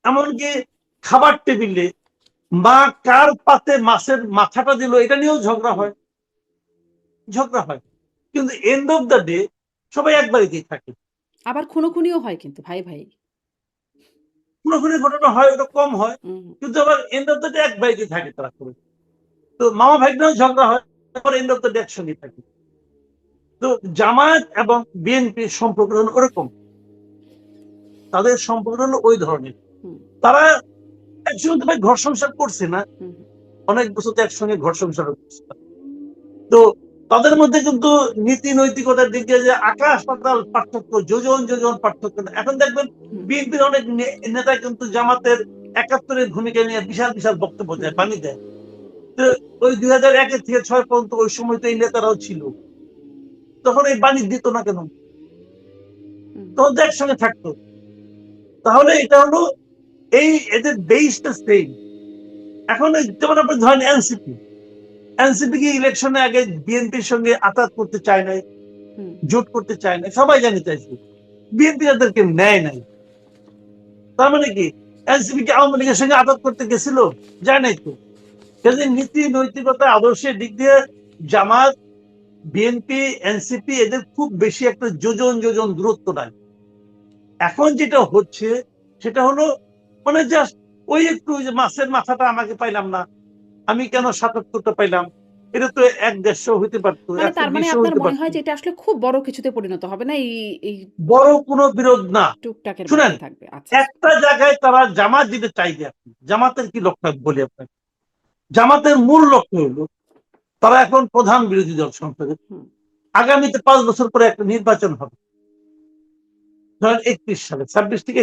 এমনকি খাবার টেবিলে মা কার পাতে মাছের মাথাটা দিল, এটা নিয়েও ঝগড়া হুম। হয়। ঝগড়া হয়, কিন্তু এন্ড অফ দ্য ডে সবাই এক বাড়িতেই থাকে। আবার খুনোখুনিও হয় কিন্তু ভাই, ভাই। খুনোখুনি ঘটনা হয়, ওটা কম হয়, হুম, কিন্তু আবার এন্ড অফ দ্য ডে এক বাড়িতেই থাকে তারা করে। তো মামা ভাগ্নেও ঝগড়া হয়, তারপর এন্ড অফ দ্য ডে একসঙ্গে থাকে। তো জামায়াত এবং বিএনপির সম্পর্ক হলো ওরকম, তাদের সম্পর্ক হলো ওই ধরনের। হুম, তারা একসঙ্গে তো ভাই ঘর সংসার করছে না, হুম, অনেক বছর তো একসঙ্গে ঘর সংসার করছে। তো তাদের মধ্যে কিন্তু নীতি নৈতিকতার দিক দিয়ে যে আকাশ পাতাল পার্থক্য, যোজন যোজন পার্থক্য না। এখন দেখবেন হুম, বিএনপির অনেক নেতা কিন্তু জামাতের 71-এর ভূমিকা নিয়ে বিশাল বিশাল বক্তব্য হুম, দেয়, বাণী দেয়। তো ওই 2001 থেকে 6 পর্যন্ত ওই সময় তো এই নেতারাও ছিল, তখন এই বাণী দিত না কেন? হুম, তখন তো একসঙ্গে থাকতো। তাহলে এটা হলো এই এদের বেসটা সেম। এখন যেমন আপনি ধরেন এনসিপি, এনসিপি কি ইলেকশনে আগে বিএনপির সঙ্গে আতাত করতে চায় নাই, হুম, জোট করতে চায় নাই, সবাই জানে চাইছে। বিএনপি তাদেরকে নেয় নাই। তার মানে কি এনসিপি কি আওয়ামী লীগের সঙ্গে আদত করতে গেছিল? যায় নাই তো। কাজে নীতি নৈতিকতা আদর্শের দিক দিয়ে জামাত, বিএনপি, এনসিপি এদের খুব বেশি একটা যোজন যোজন দূরত্ব নাই। এখন যেটা হচ্ছে সেটা হলো মানে জাস্ট ওই একটু যে মাছের মাথাটা আমাকে পাইলাম না, আমি কেন ৭৭টা পাইলাম, এটা তো ১-১৫০ হইতে পারতো, মানে তার মানে ১২০ আপনার হইতে মনে পারতো। হয় যে এটা আসলে খুব বড় কিছুতে পরিণত হবে না, এই বড় কোনো বিরোধ না। টুকটাকের শুনেন, মধ্যে থাকবে। আচ্ছা। একটা জায়গায় তারা জামাত দিতে চাইবে। জামাতের কি লক্ষ্য বলি আপনাকে, জামাতের মূল লক্ষ্য হলো তারা এখন প্রধান বিরোধী দল সংসদে। হুম, আগামীতে ৫ বছর পরে একটা নির্বাচন হবে, ধরেন ৩১ সালে, ২৬ থেকে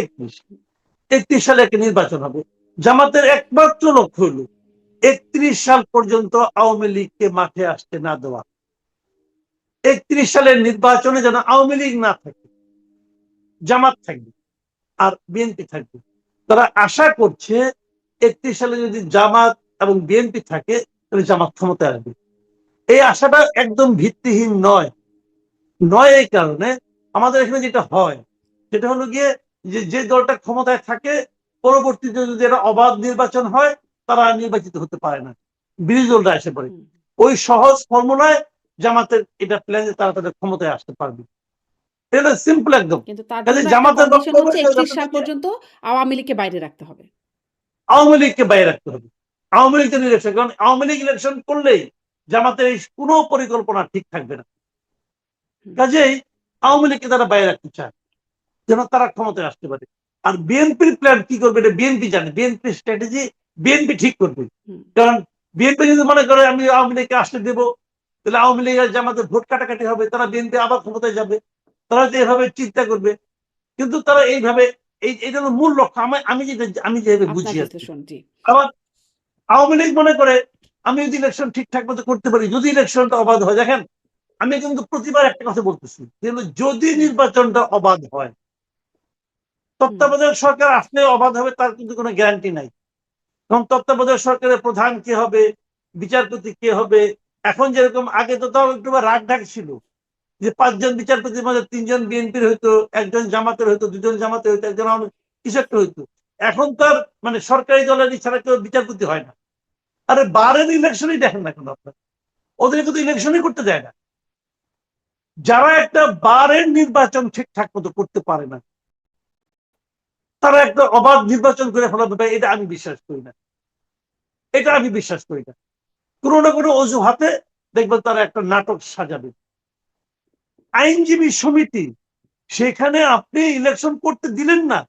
৩১ সালে একটা নির্বাচন হবে। জামাতের একমাত্র লক্ষ্য হলো ৩১ সাল পর্যন্ত আওয়ামী লীগকে মাঠে আসতে না দেওয়া। ৩১ সালের নির্বাচনে যেন আওয়ামী লীগ না থাকে, জামাত থাকবে আর বিএনপি থাকবে। তারা আশা করছে ৩১ সালে যদি জামাত এবং বিএনপি থাকে তাহলে জামাত ক্ষমতায় আসবে। এই আশাটা একদম ভিত্তিহীন নয়। নয় এই কারণে আমাদের এখানে যেটা হয় সেটা হলো গিয়ে যে দলটা ক্ষমতায় থাকে পরবর্তীতে যদি একটা অবাধ নির্বাচন হয় তারা নির্বাচিত হতে পারে না, বিরোধী দলটা এসে পড়ে। হুম। ওই সহজ ফর্মুলায় জামাতের এটা প্ল্যান যে তারা তাদের ক্ষমতায় আসতে পারবে, এটা সিম্পল একদম। কিন্তু তার কাজে জন্য একটা জামাতের কন্ডিশন বক্তব্য হচ্ছে হচ্ছে ৩১ যাতে সাল থেকে পর্যন্ত আওয়ামী লীগকে বাইরে রাখতে হবে। আওয়ামী লীগকে বাইরে রাখতে হবে। আওয়ামী লীগ ইলেকশন, কারণ আওয়ামী লীগ ইলেকশন করলেই জামাতের এই কোনো পরিকল্পনা ঠিক থাকবে না। হুম, কাজেই আওয়ামী লীগকে তারা বাইরে রাখতে চায় যেন তারা ক্ষমতায় আসতে পারে। আর বিএনপির প্ল্যান কি করবে এটা বিএনপি জানে, বিএনপির স্ট্র্যাটেজি বিএনপি ঠিক করবে। হুম, কারণ বিএনপি যদি মনে করে আমি আওয়ামী লীগকে আসতে দেবো তাহলে আওয়ামী লীগের জামাতের ভোট কাটাকাটি হবে, তারা বিএনপি আবার ক্ষমতায় যাবে, তারা তো এভাবে চিন্তা করবে। কিন্তু তারা এইভাবে এইটা হলো মূল লক্ষ্য। আমি যেভাবে আপনার বুঝি আর কি। বিশ্লেষণ, জি। আবার আওয়ামী লীগ মনে করে আমি যদি ইলেকশন ঠিকঠাক মতো করতে পারি, যদি ইলেকশনটা অবাধ হয়, দেখেন আমি কিন্তু প্রতিবার একটা কথা বলতেছি যে যদি হুম, নির্বাচনটা অবাধ হয়, হুম, তত্ত্বাবধায়ক সরকার আসলে অবাধ হবে তার কিন্তু কোনো গ্যারান্টি নাই। এবং তত্ত্বাবধায়ক সরকারের প্রধান কে হবে, বিচারপতি কে হবে, এখন যেরকম আগে তো তাও একটু রাগ ঢাক ছিল যে ৫ জন বিচারপতির মধ্যে ৩ জন বিএনপির হইতো, একজন জামাতের হইতো, ২ জন জামাতের হইতো, একজন কিছু একটা হইতো। এখন তার মানে সরকারি দলের ছাড়া কেউ বিচারপতি হয় না। আরে বারের ইলেকশনই দেখেন না কেন আপনার, ওদের কিন্তু ইলেকশনই করতে দেয় না। যারা একটা বারের নির্বাচন ঠিকঠাক মতো করতে পারে না তারা একটা অবাধ নির্বাচন করে ফেলাবে, এটা আমি বিশ্বাস করি না। এটা আমি বিশ্বাস করি না। কোনো না কোনো অজুহাতে দেখবেন তারা একটা নাটক সাজাবে। আইনজীবী সমিতি, সেখানে আপনি ইলেকশন করতে দিলেন না,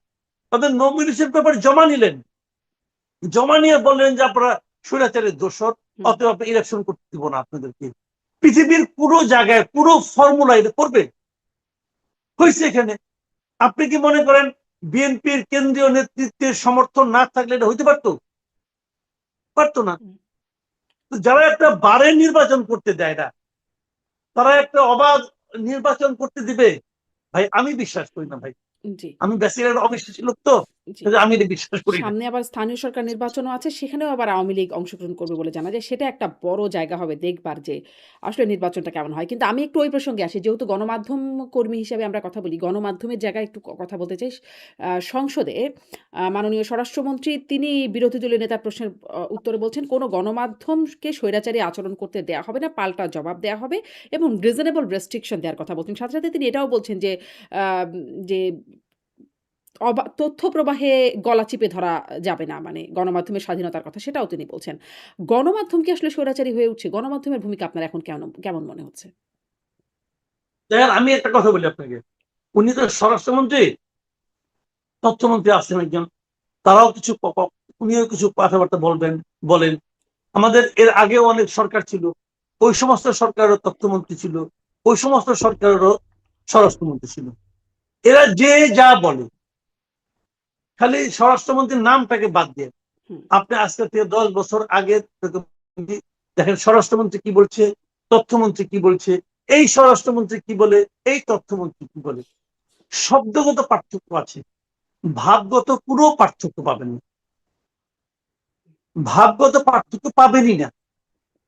তাদের নমিনেশন পেপার জমা নিলেন, জমা নিয়ে বললেন যে আপনারা স্বৈরাচারের দোষর, হুম। অতএব আপনি ইলেকশন করতে দিব না আপনাদেরকে। পৃথিবীর পুরো জায়গায় পুরো ফর্মুলা এটা করবে হয়েছে এখানে। আপনি কি মনে করেন বিএনপির কেন্দ্রীয় নেতৃত্বের সমর্থন না থাকলে এটা হইতে পারতো? পারতো না। হুম, তো যারা একটা বারের নির্বাচন করতে দেয় না, তারা একটা অবাধ নির্বাচন করতে দিবে, ভাই আমি বিশ্বাস করি না ভাই। জি, আমি বেসিক্যালি অবিশ্বাসী লোক তো, জি। আমি এটা বিশ্বাস করি না। সামনে আবার স্থানীয় সরকার নির্বাচনও আছে। সেখানেও আবার আওয়ামী লীগ অংশগ্রহণ করবে বলে জানা যায়। সেটা একটা বড় জায়গা হবে দেখবার যে আসলে নির্বাচনটা কেমন হয়। কিন্তু আমি একটু ওই প্রসঙ্গে আসি। যেহেতু গণমাধ্যম কর্মী হিসেবে আমরা কথা বলি, গণমাধ্যমের জায়গায় একটু কথা বলতে চাই। সংসদে মাননীয় স্বরাষ্ট্রমন্ত্রী তিনি বিরোধী দলীয় নেতার প্রশ্নের উত্তরে বলছেন, "কোনো গণমাধ্যমকে স্বৈরাচারী আচরণ করতে দেয়া হবে না, পাল্টা জবাব দেয়া হবে এবং রিজনেবল রেস্ট্রিকশন দেওয়ার কথা বলছেন।" সাথে, সাথে তিনি এটাও বলছেন যে আ যে তথ্য প্রবাহে গলা চিপে ধরা যাবে না। মানে গণমাধ্যমের স্বাধীনতার কথা সেটাও তিনি বলছেন। গণমাধ্যম কি আসলে স্বৈরাচারী হয়ে উঠছে? গণমাধ্যমের ভূমিকা আপনার এখন কেমন মনে হচ্ছে? দেখেন আমি একটা কথা বলি আপনাকে, উনি তো স্বরাষ্ট্রমন্ত্রী, তথ্যমন্ত্রী আছেন একজন, তারাও কিছু উনিও কিছু কথাবার্তা বলেন। আমাদের এর আগেও অনেক সরকার ছিল, ওই সমস্ত সরকারেরও তথ্যমন্ত্রী ছিল, ওই সমস্ত সরকারেরও স্বরাষ্ট্রমন্ত্রী ছিল। এরা যে যা বলে, খালি স্বরাষ্ট্রমন্ত্রীর নামটাকে বাদ দিয়ে হুম, আপনি আজকে থেকে ১০ বছর আগে দেখেন স্বরাষ্ট্রমন্ত্রী কি বলছে, তথ্যমন্ত্রী কি বলছে, এই স্বরাষ্ট্রমন্ত্রী কি বলে, এই তথ্যমন্ত্রী কি বলে, শব্দগত পার্থক্য আছে, ভাবগত কোনো পার্থক্য পাবেন না। ভাবগত পার্থক্য পাবেনই না।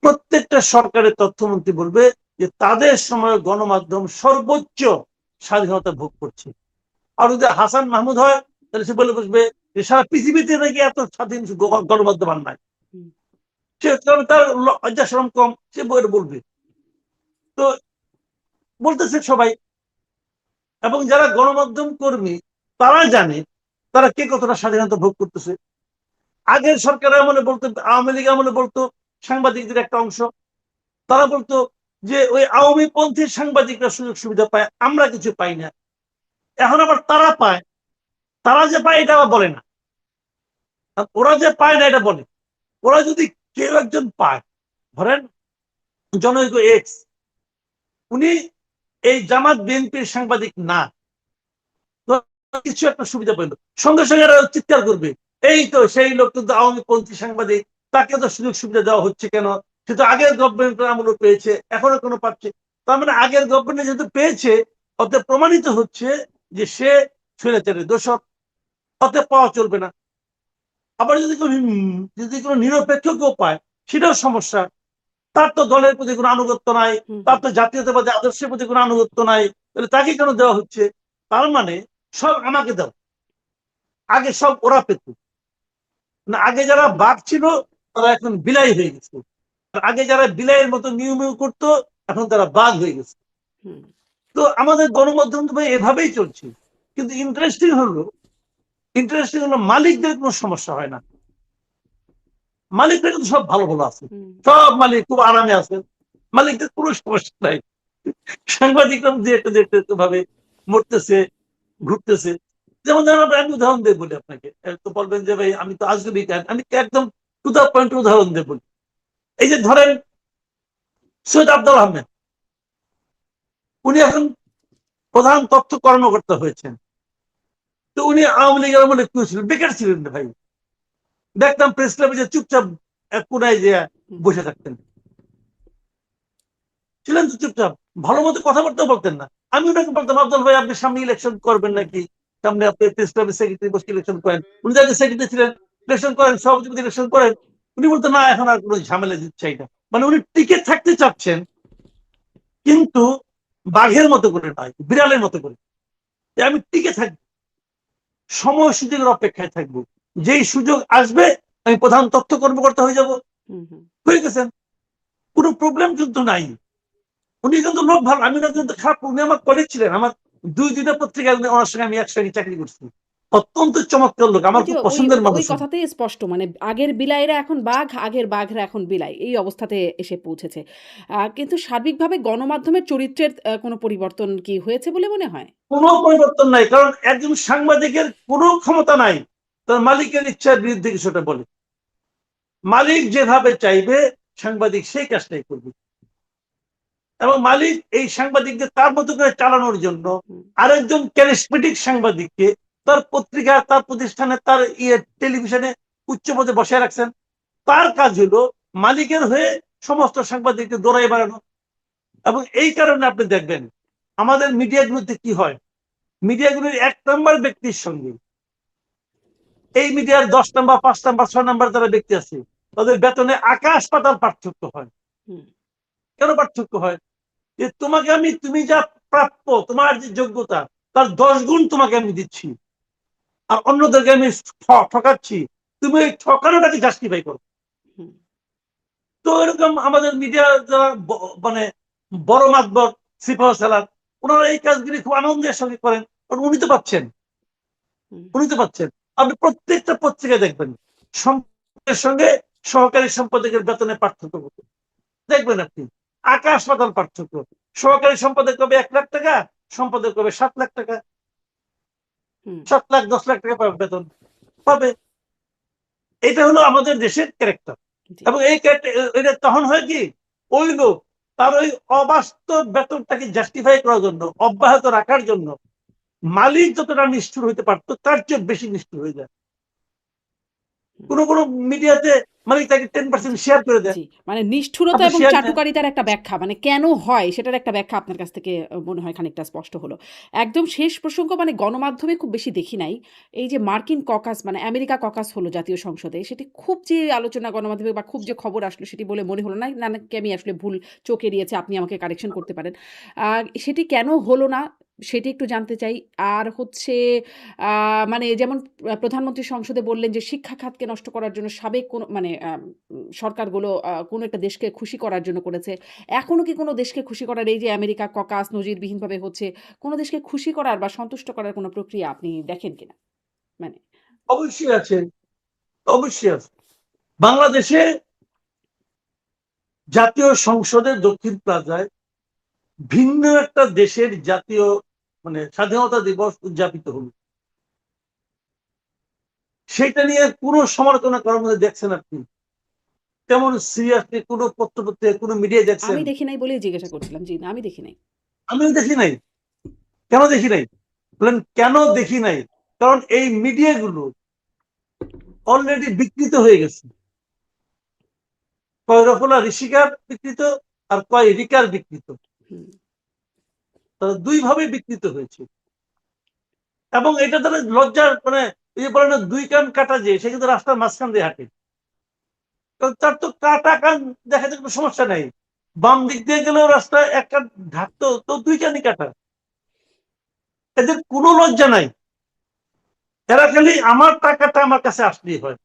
প্রত্যেকটা সরকারের তথ্যমন্ত্রী বলবে যে তাদের সময় গণমাধ্যম সর্বোচ্চ স্বাধীনতা ভোগ করছে। আর যদি হাসান মাহমুদ হয় তাহলে সে বলে বসবে যে সারা পৃথিবীতে নাকি এত স্বাধীন গণমাধ্যম আর নাই। হুম, সে কারণ তার লজ্জা শরম কম, সে বইয়ের বলবে। তো বলতেছে সবাই, এবং যারা গণমাধ্যম কর্মী তারা জানে তারা কে কতটা স্বাধীনতা ভোগ করতেছে। আগের সরকারের আমলে বলতো, আওয়ামী লীগ আমলে বলতো সাংবাদিকদের একটা অংশ, তারা বলতো যে ওই আওয়ামী পন্থীর সাংবাদিকরা সুযোগ সুবিধা পায়, আমরা কিছু পাই না। এখন আবার তারা পায়, তারা যে পায় এটা আবার বলে না, আর ওরা যে পায় না এটা বলে। ওরা যদি কেউ একজন পায়, ধরেন জনৈক এক্স, উনি এই জামাত বিএনপির সাংবাদিক না, তো কিছু একটা সুবিধা পেল, সঙ্গে সঙ্গে এরা চিৎকার করবে, এই তো সেই লোক কিন্তু আওয়ামী পন্থী সাংবাদিক, তাকে তো সুযোগ সুবিধা দেওয়া হচ্ছে কেন? সে তো আগের গভর্নমেন্টের আমলে পেয়েছে, এখনো কোনো পাচ্ছে। তার মানে আগের গভর্নমেন্ট যেহেতু পেয়েছে, অতএব প্রমাণিত হচ্ছে যে সে স্বৈরাচারের দোষর, অতএব পাওয়া চলবে না। আবার যদি কোনো নিরপেক্ষ কেউ পায়, সেটাও সমস্যা। তার তো দলের প্রতি কোনো আনুগত্য নাই, হুম, তার তো জাতীয়তাবাদী আদর্শের প্রতি কোনো আনুগত্য নাই, তাহলে তাকে কেন দেওয়া হচ্ছে? তার মানে সব আমাকে দাও, আগে সব ওরা পেত না। আগে যারা বাঘ ছিল তারা এখন বিলাই হয়ে গেছে, আর আগে যারা বিলাইয়ের মতো মিউ মিউ করতো এখন তারা বাঘ হয়ে গেছে। হুম, তো আমাদের গণমাধ্যম তো ভাই এভাবেই চলছে। কিন্তু ইন্টারেস্টিং হলো মালিকদের কোনো সমস্যা হয় না। মালিকরা কিন্তু সব ভালো ভালো আছে, হুম, সব মালিক খুব আরামে আছে, মালিকদের কোনো সমস্যা নাই। সাংবাদিকরা দেখতে ভাবে মরতেছে, ঘুরতেছে। যেমন ধরেন আমি উদাহরণ দিয়ে বলি আপনাকে, তো বলবেন যে ভাই আমি তো আজকে আমি একদম টু দা পয়েন্ট উদাহরণ দিয়ে বলি। এই যে ধরেন সৈয়দ আব্দুল আহমেদ, উনি এখন প্রধান তথ্য কর্মকর্তা হয়েছেন। তো উনি আওয়ামী লীগের আমলে কেউ ছিলেন, বেকার ছিলেন না ভাই, দেখতাম প্রেস ক্লাবে যে চুপচাপ এক কোনায় যে হুম, বসে থাকতেন, ছিলেন তো চুপচাপ, ভালো মতো কথাবার্তা বলতেন না। আমি ওনাকে বলতাম, আব্দুল ভাই আপনি সামনে ইলেকশন করবেন হুম, নাকি, সামনে আপনি প্রেস ক্লাবের সেক্রেটারি বসে ইলেকশন করেন, উনি যাকে সেক্রেটারি ছিলেন, ইলেকশন করেন, সভাপতি ইলেকশন করেন। উনি বলতেন না এখন আর কোনো ঝামেলা চাই না। মানে উনি টিকে থাকতে চাচ্ছেন, কিন্তু বাঘের মতো করে নয়, বিড়ালের মতো করে, যে আমি টিকে থাকবো, সময় সুযোগের অপেক্ষায় থাকবো, যেই সুযোগ আসবে আমি প্রধান তথ্য কর্মকর্তা হয়ে যাব। হুম, হুম। হয়ে গেছেন, কোনো প্রবলেম কিন্তু নাই। উনি কিন্তু লোক ভালো, আমি না কিন্তু খারাপ। উনি আমার কলিগ ছিলেন, আমার 2 দিনের পত্রিকা, ওনার সঙ্গে আমি একসঙ্গে চাকরি করছি। অত্যন্ত চমৎকার লোক, ওই আমার যে খুব ওই পছন্দের মানুষ ওই উনি। কথাতেই স্পষ্ট মানে আগের বিলাইরা এখন বাঘ, আগের বাঘরা এখন বিলাই। এই অবস্থাতে এসে পৌঁছেছে। কিন্তু সার্বিকভাবে গণমাধ্যমের চরিত্রের কোনো পরিবর্তন কি হয়েছে বলে মনে হয়? কোনো পরিবর্তন নাই, কারণ একজন সাংবাদিকের কোনো ক্ষমতা নাই তার মালিকের ইচ্ছার বিরুদ্ধে কিছুটা বলে। মালিক যেভাবে চাইবে সাংবাদিক সেই কাজটাই করবে, এবং মালিক এই সাংবাদিকদের তার মতো করে চালানোর জন্য হুম, আরেকজন ক্যারিসমেটিক সাংবাদিককে তার পত্রিকা, তার প্রতিষ্ঠানে, তার টেলিভিশনে উচ্চ পদে বসায় রাখছেন। তার কাজ হলো মালিকের হয়ে সমস্ত সাংবাদিককে দৌড়াই বাড়ানো। এবং এই কারণে আপনি দেখবেন আমাদের মিডিয়াগুলোতে কি হয়, মিডিয়াগুলোর 1 নম্বর ব্যক্তির সঙ্গে এই মিডিয়ার 10 নম্বর, 5 নম্বর, 6 নম্বর যারা ব্যক্তি আছে, তাদের বেতনে আকাশ পাতাল পার্থক্য হয়। হুম, কেন পার্থক্য হয়? যে তুমি যা প্রাপ্য, তোমার যে যোগ্যতা, তার 10 গুণ তোমাকে আমি দিচ্ছি, আর অন্যদেরকে আমি ঠকাচ্ছি, তুমি ওই ঠকানোটাকে জাস্টিফাই করো। হুম, তো এরকম আমাদের মিডিয়া যারা মানে বড় মাতবর, সিপাহ সালার, ওনারা এই কাজগুলি খুব আনন্দের সঙ্গে করেন, কারণ উনি তো পাচ্ছেন, হুম, উনি তো পাচ্ছেন। আপনি প্রত্যেকটা পত্রিকায় দেখবেন সম্পাদকের সঙ্গে সহকারী সম্পাদকের বেতনে পার্থক্য কত, দেখবেন আপনি, আকাশ পাতাল পার্থক্য। সহকারী সম্পাদক কবে 1 লাখ টাকা, সম্পাদক কবে 7 লাখ টাকা, হুম, 7 লাখ 10 লাখ টাকা পাবে বেতন পাবে। এটা হলো আমাদের দেশের ক্যারেক্টার। জি। এবং এই এটা তখন হয় কি, ওই লোক তার ওই অবাস্তব বেতনটাকে জাস্টিফাই করার জন্য, অব্যাহত রাখার জন্য মালিক যতটা নিষ্ঠুর হইতে পারতো তার চেয়ে বেশি নিষ্ঠুর হয়ে যায়। হুম। কোনো মিডিয়াতে মালিক তাকে জি, 10% শেয়ার করে দেয়, জি। মানে নিষ্ঠুরতা আপনি এবং শেয়ার নেন। চাটুকারিতার একটা ব্যাখ্যা মানে কেন হয় সেটার একটা ব্যাখ্যা আপনার কাছ থেকে মনে হয় খানিকটা স্পষ্ট হলো। একদম শেষ প্রসঙ্গ মানে গণমাধ্যমে খুব বেশি দেখি নাই। এই যে মার্কিন ককাস মানে আমেরিকা ককাস হলো জাতীয় সংসদে সেটি খুব যে আলোচনা গণমাধ্যমে বা খুব যে খবর আসলো সেটি বলে মনে হলো না। নাকি আমি আসলে ভুল চোখ এড়িয়েছি আপনি আমাকে কারেকশন করতে পারেন। আ সেটি কেন হলো না সেটি একটু জানতে চাই। আর হচ্ছে মানে যেমন প্রধানমন্ত্রী সংসদে বললেন যে শিক্ষা খাতকে নষ্ট করার জন্য সাবেক কোনো মানে সরকারগুলো কোনো একটা দেশকে খুশি করার জন্য করেছে। এখনো কি কোনো দেশকে খুশি করার এই যে আমেরিকা ককাস নজিরবিহীনভাবে হচ্ছে, কোনো দেশকে খুশি করার বা সন্তুষ্ট করার কোনো প্রক্রিয়া আপনি দেখেন কিনা? মানে অবশ্যই আছে, অবশ্যই আছে। বাংলাদেশে জাতীয় সংসদের দক্ষিণ প্লাজায় ভিন্ন একটা দেশের জাতীয় মানে স্বাধীনতা দিবস উদযাপিত হলো। সেটা নিয়ে কোনো সমালোচনা করার মধ্যে দেখছেন আপনি? তেমন সিরিয়াসলি কোনো পত্র-পত্রিকা, কোনো মিডিয়ায় দেখছেন? আমি দেখি নাই বলেই জিজ্ঞাসা করছিলাম। জি, না আমি দেখি নাই। আমিও দেখি নাই। কেন দেখি নাই? বললেন কেন দেখি নাই? কারণ এই মিডিয়াগুলো অলরেডি বিকৃত হয়ে গেছে। কয় রফলা ঋষিকার বিকৃত আর কয় রিকার বিকৃত। হুম, তারা ২ ভাবে বিকৃত হয়েছে। এবং এটা তারা লজ্জার মানে এই যে বলে না ২ কান কাটা যে সে কিন্তু রাস্তার মাঝখান দিয়ে হাঁটে। কারণ তার তো কাটা কান দেখাতে কোনো সমস্যা নাই। বাম দিক দিয়ে গেলেও রাস্তায় ১ কান ঢাকতো তো ২ কানই কাটা। এদের কোনো লজ্জা নাই। এরা খালি আমার টাকাটা আমার কাছে আসলেই হয়।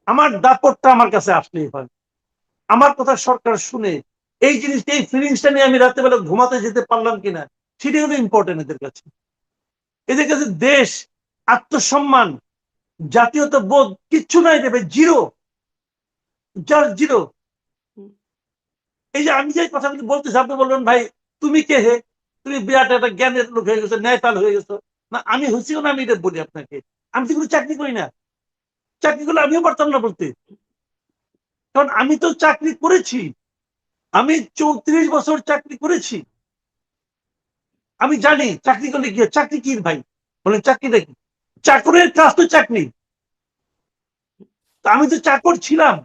আমার দাপটটা আমার কাছে আসলেই হয়। আমার কথা সরকার শুনে এই জিনিসটা এই ফিলিংসটা নিয়ে আমি রাতের বেলা ঘুমাতে যেতে পারলাম কিনা সেটাই হলো ইম্পর্টেন্ট এদের কাছে। এদের কাছে দেশ, আত্মসম্মান, জাতীয়তা বোধ কিচ্ছু নাই দেবে জিরো, জাস্ট জিরো। হুম, এই যে আমি যে কথাগুলো বলতেছি আপনি বলবেন ভাই তুমি কে হে? তুমি বিরাট একটা জ্ঞানের লোক হয়ে গেছো, ন্যায়পাল হয়ে গেছো। না আমি হয়েছিও না, আমি এটা বলি আপনাকে। আমি তো কোনো চাকরি করি না। চাকরি করলে আমিও পারতাম না বলতে। কারণ আমি তো চাকরি করেছি। আমি ৩৪ বছর চাকরি করেছি। আমি জানি চাকরি করলে কি হয়। চাকরি কি ভাই? বলেন চাকরিটা কি? চাকরের কাজ তো চাকরি। তো আমি তো চাকর ছিলাম।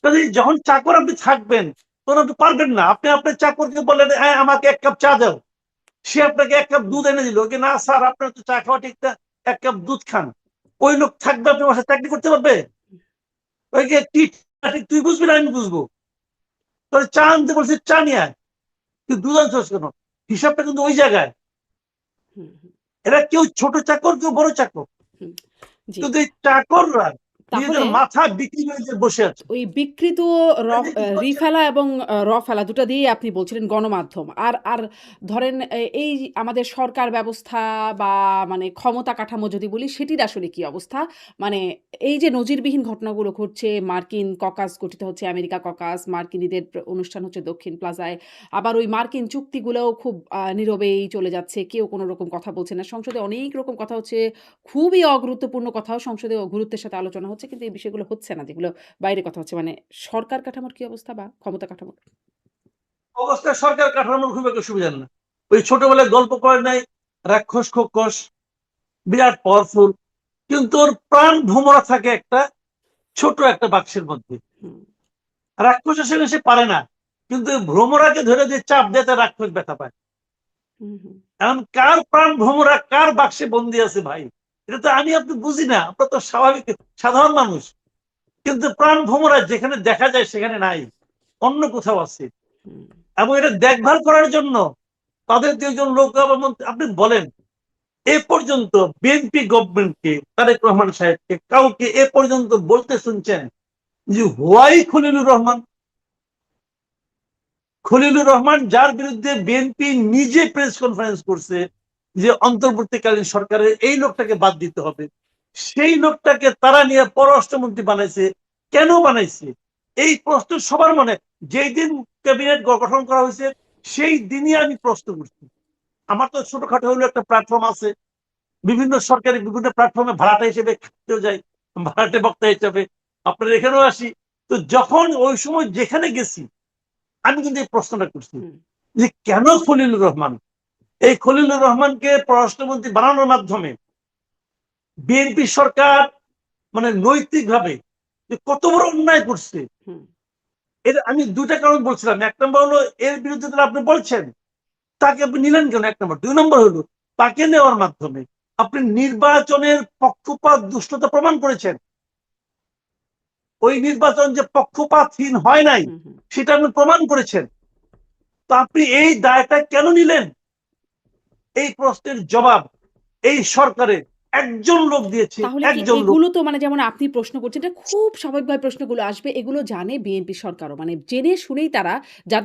কাজেই যখন চাকর আপনি থাকবেন তখন আপনি পারবেন না। আপনি আপনার চাকরকে বললেন, "হ্যাঁ, আমাকে ১ কাপ চা দাও।" সে আপনাকে ১ কাপ হুম, দুধ এনে দিল। ওকে না স্যার আপনার তো চা খাওয়া ঠিক না। ১ কাপ দুধ খান। ওই লোক থাকবে আপনার বাসায় চাকরি করতে পারবে? ওইকে কি তুই বুঝবি না আমি বুঝবো। তোরে চা আনতে বলছি চা নিয়ে আয়। তুই দুধ আনছস কেন? হিসাবটা কিন্তু ওই জায়গায়। হুম, হুম, এরা কেউ ছোট চাকর, কেউ বড় চাকর। হুম। জি। কিন্তু এই চাকররা তাহলে নিজেদের মাথা বিক্রি করে দিয়ে বসে আছে। ওই বিকৃত রিফেলা এবং র-ফেলা ২ টা দিয়েই আপনি বলছিলেন গণমাধ্যম। আর ধরেন এই আমাদের সরকার ব্যবস্থা বা মানে ক্ষমতা কাঠামো যদি বলি সেটির আসলে কি অবস্থা? মানে এই যে নজিরবিহীন ঘটনাগুলো ঘটছে, মার্কিন ককাস গঠিত হচ্ছে আমেরিকা ককাস, মার্কিনীদের অনুষ্ঠান হচ্ছে দক্ষিণ প্লাজায়। আবার ওই মার্কিন চুক্তিগুলোও খুব নীরবেই চলে যাচ্ছে। কেউ কোনো রকম কথা বলছে না। সংসদে অনেক রকম কথা হচ্ছে। খুবই অগুরুত্বপূর্ণ কথাও সংসদে গুরুত্বের সাথে আলোচনা হচ্ছে। কিন্তু এই বিষয়গুলো হচ্ছে না যেগুলো বাইরে কথা হচ্ছে মানে সরকার কাঠামোর কি অবস্থা বা ক্ষমতা কাঠামোর? অবস্থায় সরকার কাঠামোর খুব একটা সুবিধা না। ওই ছোটবেলায় গল্প পড়ে নাই, রাক্ষস খোকস বিরাট পাওয়ারফুল। কিন্তু ওর প্রাণ ভোমরা থাকে একটা ছোট একটা বাক্সের মধ্যে। হুম, রাক্ষস আসলে সে পারে না। কিন্তু ভ্রমরাকে ধরে যে চাপ দেয় তার রাক্ষস ব্যথা পায়। হুম, হুম, এখন কার প্রাণ ভ্রমরা কার বাক্সে বন্দি আছে ভাই? এটা তো আমি আপনি বুঝি না। আমরা তো স্বাভাবিক সাধারণ মানুষ। কিন্তু প্রাণ ভ্রমরা যেখানে দেখা যায় সেখানে নাই। অন্য কোথাও আছে। হুম, এবং এটা দেখভাল করার জন্য তাদের ২ জন লোক আপনি বলেন এ পর্যন্ত বিএনপি গভর্নমেন্টকে তারেক রহমান সাহেবকে কাউকে এ পর্যন্ত বলতে শুনছেন যে হোয়াই খলিলুর রহমান? খলিলুর রহমান যার বিরুদ্ধে বিএনপি নিজে প্রেস কনফারেন্স করছে যে অন্তর্বর্তীকালীন সরকারের এই লোকটাকে বাদ দিতে হবে, সেই লোকটাকে তারা নিয়ে পররাষ্ট্রমন্ত্রী বানাইছে। কেন বানাইছে? এই প্রশ্ন সবার মনে। যেই দিন ক্যাবিনেট গঠন করা হয়েছে সেই দিনই আমি প্রশ্ন করছি। আমার তো ছোটখাটো হলেও একটা প্ল্যাটফর্ম আছে। বিভিন্ন সরকারি বিভিন্ন প্ল্যাটফর্মে ভাড়াটে হিসেবে খাটতেও যাই, ভাড়াটে বক্তা হিসেবে আপনার এখানেও আসি। তো যখন ওই সময় যেখানে গেছি আমি কিন্তু এই প্রশ্নটা করছি হুম, যে কেন খলিলুর রহমান? এই খলিলুর রহমানকে পররাষ্ট্রমন্ত্রী বানানোর মাধ্যমে বিএনপি সরকার মানে নৈতিকভাবে যে কত বড় অন্যায় করছে। হুম, এর আমি ২ টা কারণ বলছিলাম। ১ নম্বর হলো এর বিরুদ্ধে যারা আপনি বলছেন তাকে আপনি নিলেন কেন ১ নম্বর। ২ নম্বর হলো তাকে নেওয়ার মাধ্যমে আপনি নির্বাচনের পক্ষপাত দুষ্টতা প্রমাণ করেছেন। ওই নির্বাচন যে পক্ষপাতহীন হয় নাই হুম, হুম, সেটা আপনি প্রমাণ করেছেন। তো আপনি এই দায়টা কেন নিলেন? এই প্রশ্নের জবাব এই সরকারের একজন লোক দিয়েছে, তাহলে কি একজন লোক। এগুলো তো মানে যেমন আপনি প্রশ্ন করছেন, এটা খুব স্বাভাবিকভাবে প্রশ্নগুলো আসবে। এগুলো জানে বিএনপি সরকারও। মানে জেনে শুনেই তারা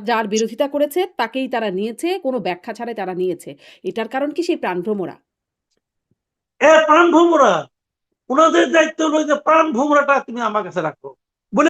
যার বিরোধিতা করেছে তাকেই তারা নিয়েছে, কোনো ব্যাখ্যা ছাড়াই তারা নিয়েছে। এটার কারণ কি সেই প্রাণভ্রমরা। প্রাণ ভোমরা, ওনাদের দায়িত্ব হলো যে প্রাণ ভোমরাটা তুমি আমার কাছে রাখো।